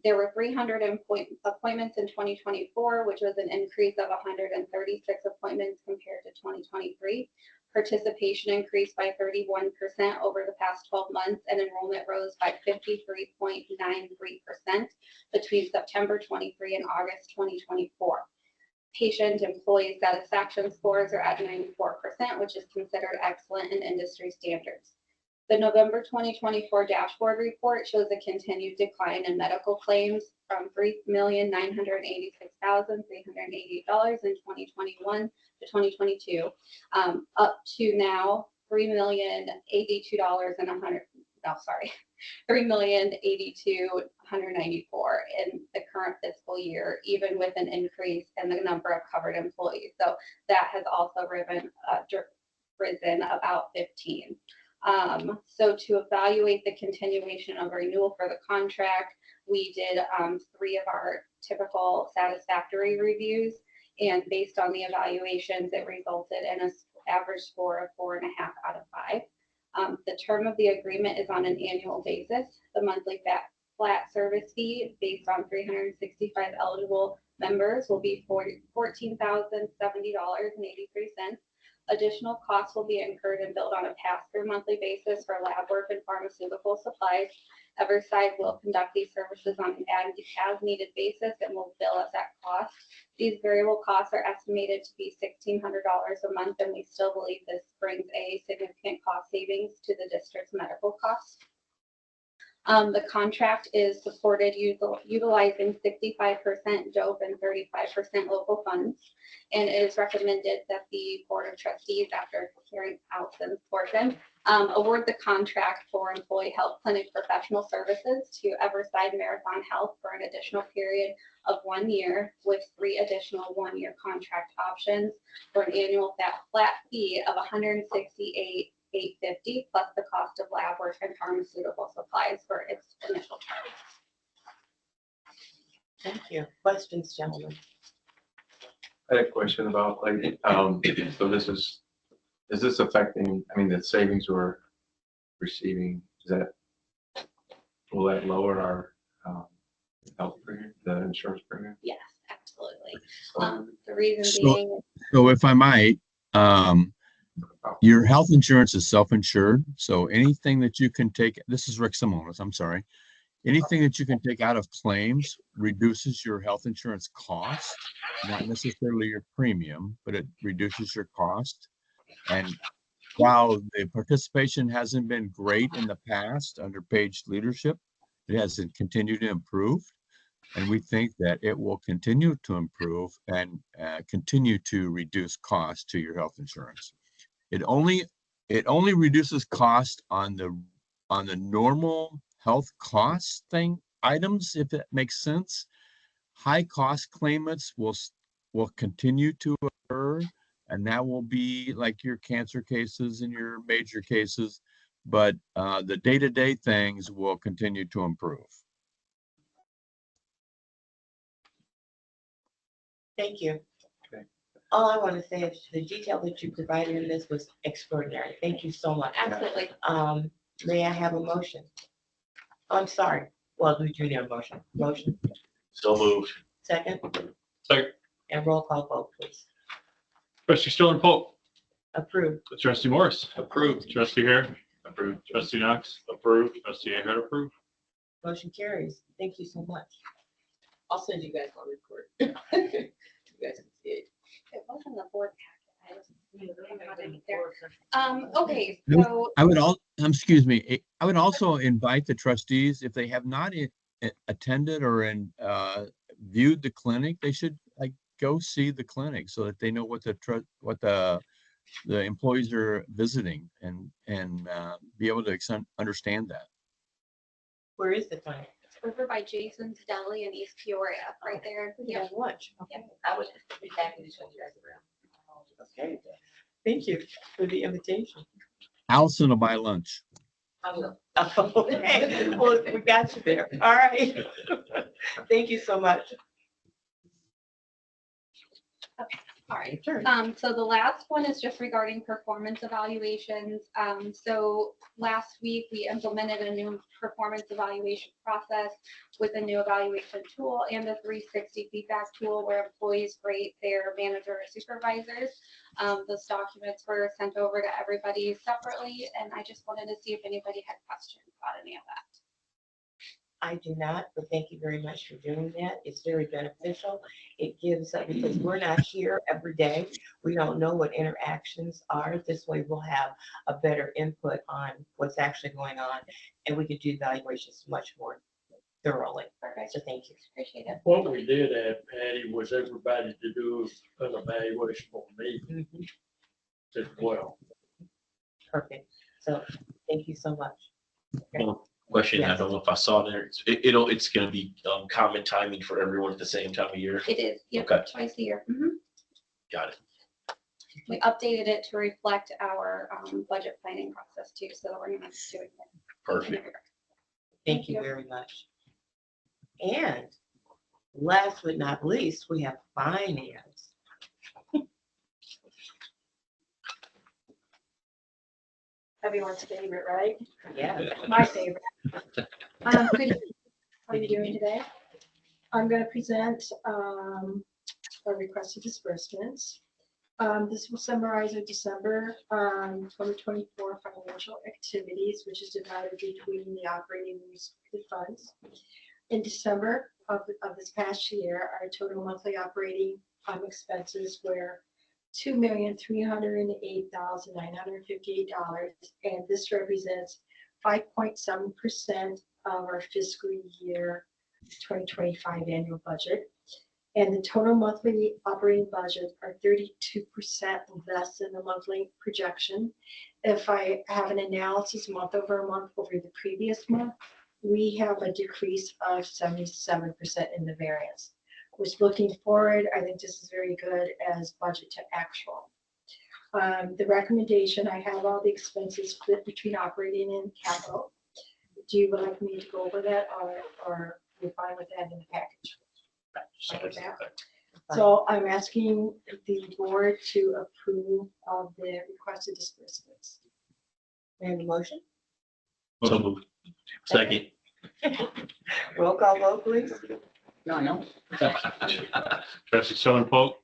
Speaker 7: There were 300 appointments in 2024, which was an increase of 136 appointments compared to 2023. Participation increased by 31% over the past 12 months, and enrollment rose by 53.93% between September 23 and August 2024. Patient employee satisfaction scores are at 94%, which is considered excellent in industry standards. The November 2024 dashboard report shows a continued decline in medical claims from $3,986,380 in 2021 to 2022, up to now $3,082 and $3,082,194 in the current fiscal year, even with an increase in the number of covered employees. So that has also risen about 15. So to evaluate the continuation of renewal for the contract, we did 3 of our typical satisfactory reviews, and based on the evaluations, it resulted in an average score of 4.5 out of 5. The term of the agreement is on an annual basis. The monthly flat service fee based on 365 eligible members will be $14,070.83. Additional costs will be incurred and billed on a pass-through monthly basis for lab work and pharmaceutical supplies. Everside will conduct these services on an as-needed basis and will bill us at cost. These variable costs are estimated to be $1,600 a month, and we still believe this brings a significant cost savings to the district's medical costs. The contract is supported utilizing 65% JOP and 35% local funds, and it is recommended that the Board of Trustees, after hearing Allison's portion, award the contract for employee health clinic professional services to Everside Marathon Health for an additional period of 1 year with 3 additional 1-year contract options for an annual flat fee of $168,850 plus the cost of lab work and pharmaceutical supplies for its initial term.
Speaker 1: Thank you. Questions, gentlemen?
Speaker 3: I had a question about so is this affecting, I mean, the savings we're receiving, will that lower our health premium, the insurance premium?
Speaker 7: Yes, absolutely. The reason
Speaker 14: So-
Speaker 7: being,
Speaker 14: So if I might, your health insurance is self-insured. So anything that you can take, this is Rick Simonis, I'm sorry. Anything that you can take out of claims reduces your health insurance cost, not necessarily your premium, but it reduces your cost. And while the participation hasn't been great in the past under Page leadership, it has continued to improve. And we think that it will continue to improve and continue to reduce costs to your health insurance. It only reduces cost on the normal health cost items, if that makes sense. High cost claimants will continue to occur, and that will be like your cancer cases and your major cases, but the day-to-day things will continue to improve.
Speaker 1: Thank you.
Speaker 3: Okay.
Speaker 1: All I want to say is the detail that you provided in this was extraordinary. Thank you so much.
Speaker 7: absolutely.
Speaker 1: May I have a motion? I'm sorry. Well, we do need a motion. Motion,
Speaker 4: So moved.
Speaker 1: second,
Speaker 2: Second.
Speaker 1: and roll call vote, please.
Speaker 2: Trustee Stiller Pope.
Speaker 1: Approved.
Speaker 2: Trustee Morris.
Speaker 6: Approved.
Speaker 2: Trustee Hare.
Speaker 3: Approved.
Speaker 2: Trustee Knox. Approved. Trustee Ahern approved.
Speaker 1: Motion carries. Thank you so much.
Speaker 15: I'll send you guys my report. You guys can see it.
Speaker 7: It wasn't the board packet. I didn't have it there. Okay, so
Speaker 14: I would also invite the trustees, if they have not attended or viewed the clinic, they should go see the clinic so that they know what the employees are visiting and be able to understand that.
Speaker 1: Where is the clinic?
Speaker 7: it's over by Jason's Deli in East Peoria, right there.
Speaker 1: Yeah, lunch.
Speaker 7: Yeah.
Speaker 15: I would be happy to show you guys around.
Speaker 1: Okay. Thank you for the invitation.
Speaker 14: Allison will buy lunch.
Speaker 15: I will.
Speaker 1: Okay, well, we got you there. All right. Thank you so much.
Speaker 7: All right.
Speaker 1: Sure.
Speaker 7: So the last one is just regarding performance evaluations. So last week we implemented a new performance evaluation process with a new evaluation tool and a 360 feedback tool where employees rate their manager or supervisors. Those documents were sent over to everybody separately, and I just wanted to see if anybody had questions about any of that.
Speaker 1: I do not, but thank you very much for doing that. It's very beneficial. It gives, because we're not here every day, we don't know what interactions are. This way we'll have a better input on what's actually going on, and we could do evaluations much more thoroughly.
Speaker 7: Perfect.
Speaker 1: So thank you.
Speaker 7: Appreciate it.
Speaker 5: What we did have, Patty, was everybody to do an evaluation on me
Speaker 1: Mhm.
Speaker 5: as well.
Speaker 1: Perfect. So thank you so much. Okay.
Speaker 4: One question, I
Speaker 1: Yes.
Speaker 4: don't know if I saw there, it's gonna be common timing for everyone at the same time of year.
Speaker 7: It is, yep,
Speaker 4: Okay.
Speaker 7: twice a year.
Speaker 4: Got it.
Speaker 7: We updated it to reflect our budget planning process too, so that we're gonna do it.
Speaker 4: Perfect.
Speaker 1: Thank you very much. And last but not least, we have finance.
Speaker 12: Everyone's favorite, right?
Speaker 1: Yeah.
Speaker 12: My favorite. Good. How are you doing today? I'm going to present our requested disbursements. This will summarize our December 2024 financial activities, which is divided between the operating and restricted funds. In December of this past year, our total monthly operating expenses were $2,308,958, and this represents 5.7% of our fiscal year 2025 annual budget. And the total monthly operating budget are 32% less than the monthly projection. If I have an analysis month over month over the previous month, we have a decrease of 77% in the variance. Which, looking forward, I think this is very good as budget to actual. The recommendation, I have all the expenses split between operating and capital. Do you would like me to go over that, or you're fine with that in the package? Fine with that? So I'm asking the board to approve of the requested disbursements.
Speaker 1: And motion?
Speaker 4: So moved. Second.
Speaker 1: Roll call vote, please.
Speaker 15: No.
Speaker 2: Trustee Stone Polk,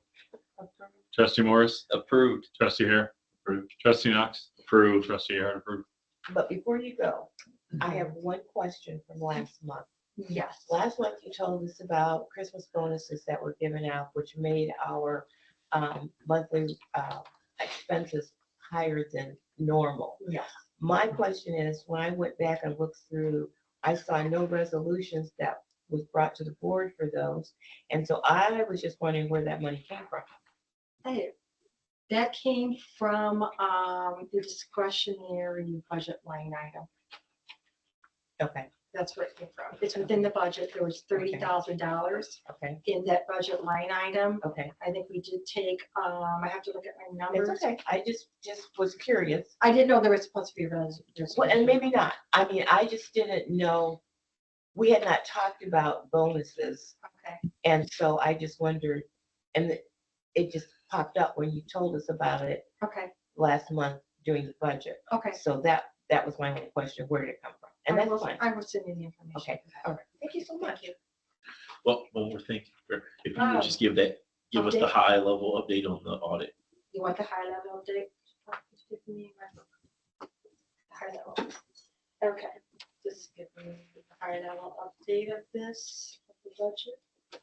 Speaker 2: trustee Morris,
Speaker 6: Approved.
Speaker 2: trustee Hare, approved. Trustee Knox, approved. Trustee Hare, approved.
Speaker 1: But before you go, I have one question from last month.
Speaker 12: Yes.
Speaker 1: Last month, you told us about Christmas bonuses that were given out, which made our monthly expenses higher than normal.
Speaker 12: Yes.
Speaker 1: My question is, when I went back and looked through, I saw no resolutions that was brought to the board for those. And so I was just wondering where that money came from.
Speaker 12: Hey, that came from the discretionary budget line item.
Speaker 1: Okay,
Speaker 12: That's where it came from. It's within the budget. There was $30,000
Speaker 1: okay,
Speaker 12: in that budget line item.
Speaker 1: okay.
Speaker 12: I think we did take, I have to look at my
Speaker 1: It's
Speaker 12: numbers.
Speaker 1: okay. I just was curious.
Speaker 12: I didn't know there was supposed to be a
Speaker 1: Well, and maybe not. I mean, I just didn't know. We had not talked about bonuses.
Speaker 12: Okay.
Speaker 1: And so I just wondered, and it just popped up when you told us about it
Speaker 12: Okay.
Speaker 1: last month during the budget.
Speaker 12: Okay.
Speaker 1: So that was my whole question. Where did it come from? And
Speaker 12: I
Speaker 1: that's
Speaker 12: will-
Speaker 1: fine.
Speaker 12: I will send you the information.
Speaker 1: Okay, all right. Thank you so much.
Speaker 4: Well, one more thing, if you
Speaker 12: Um,
Speaker 4: would just give us the
Speaker 12: update.
Speaker 4: high level update on the audit.
Speaker 12: You want the high level update? Give me my high level. Okay, just give me the high level update of this,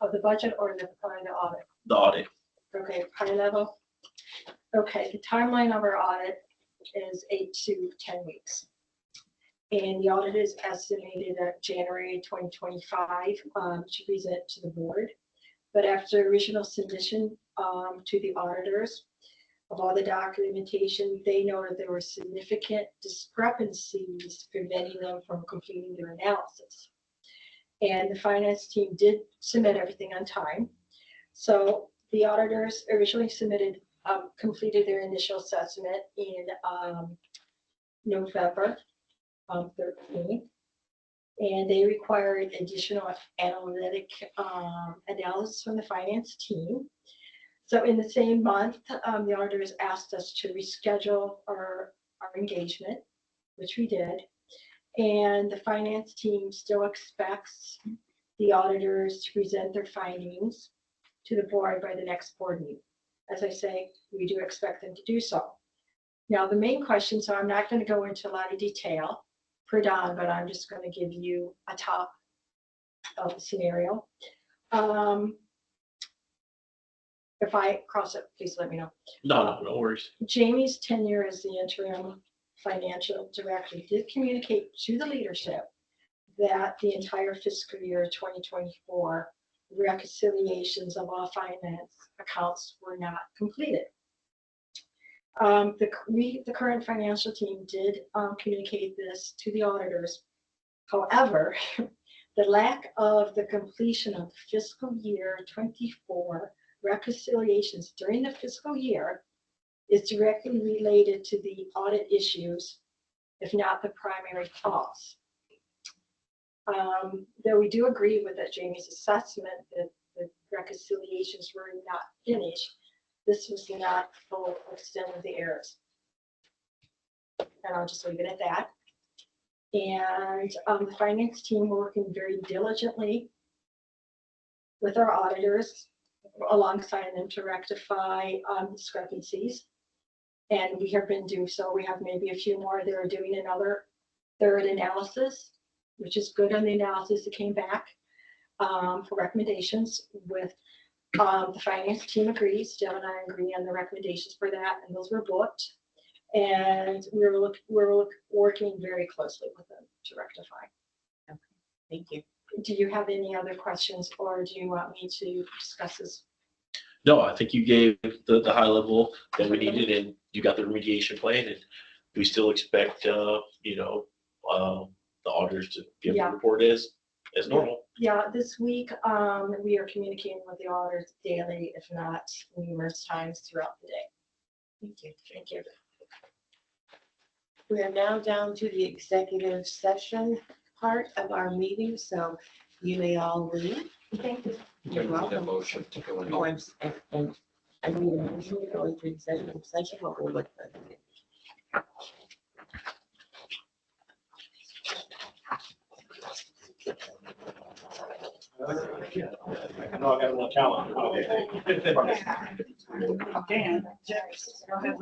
Speaker 12: of the budget or the audit.
Speaker 4: The audit.
Speaker 12: Okay, high level. Okay, the timeline of our audit is 8 to 10 weeks. And the audit is estimated at January 2025 to present to the board. But after original submission to the auditors of all the documentation, they noted there were significant discrepancies preventing them from completing their analysis. And the finance team did submit everything on time. So the auditors originally completed their initial assessment in November 13th. And they required additional analytic analysis from the finance team. So in the same month, the auditors asked us to reschedule our engagement, which we did. And the finance team still expects the auditors to present their findings to the board by the next board meeting. As I say, we do expect them to do so. Now, the main question, so I'm not going to go into a lot of detail for Don, but I'm just going to give you a top of the scenario. If I cross it, please let me know.
Speaker 4: No worries.
Speaker 12: Jamie's tenure as the interim financial director did communicate to the leadership that the entire fiscal year 2024 reconciliations of all finance accounts were not completed. The current financial team did communicate this to the auditors. However, the lack of the completion of fiscal year 24 reconciliations during the fiscal year is directly related to the audit issues, if not the primary cause. Though we do agree with Jamie's assessment that the reconciliations were not finished, this was not the full extent of the errors. And I'll just leave it at that. And the finance team working very diligently with our auditors alongside them to rectify discrepancies. And we have been doing so. We have maybe a few more that are doing another third analysis, which is good on the analysis that came back for recommendations with the finance team agrees. Deb and I agree on the recommendations for that, and those were booked. And we're working very closely with them to rectify.
Speaker 1: Okay, thank you.
Speaker 12: Do you have any other questions, or do you want me to discuss this?
Speaker 4: No, I think you gave the high level that we needed, and you got the remediation plan, and we still expect, the auditors to give the
Speaker 12: Yeah.
Speaker 4: report as normal.
Speaker 12: Yeah, this week, we are communicating with the auditors daily, if not numerous times throughout the day.
Speaker 1: Thank you.
Speaker 12: Thank you.
Speaker 1: We are now down to the executive session part of our meeting, so you may all leave.
Speaker 12: Thank you.
Speaker 1: You're
Speaker 6: We need a
Speaker 1: welcome.
Speaker 6: motion to go into.
Speaker 1: Oh, and I need a motion to go into executive session, what we'll look at.
Speaker 11: I know I got a little calendar. Okay.
Speaker 12: Dan.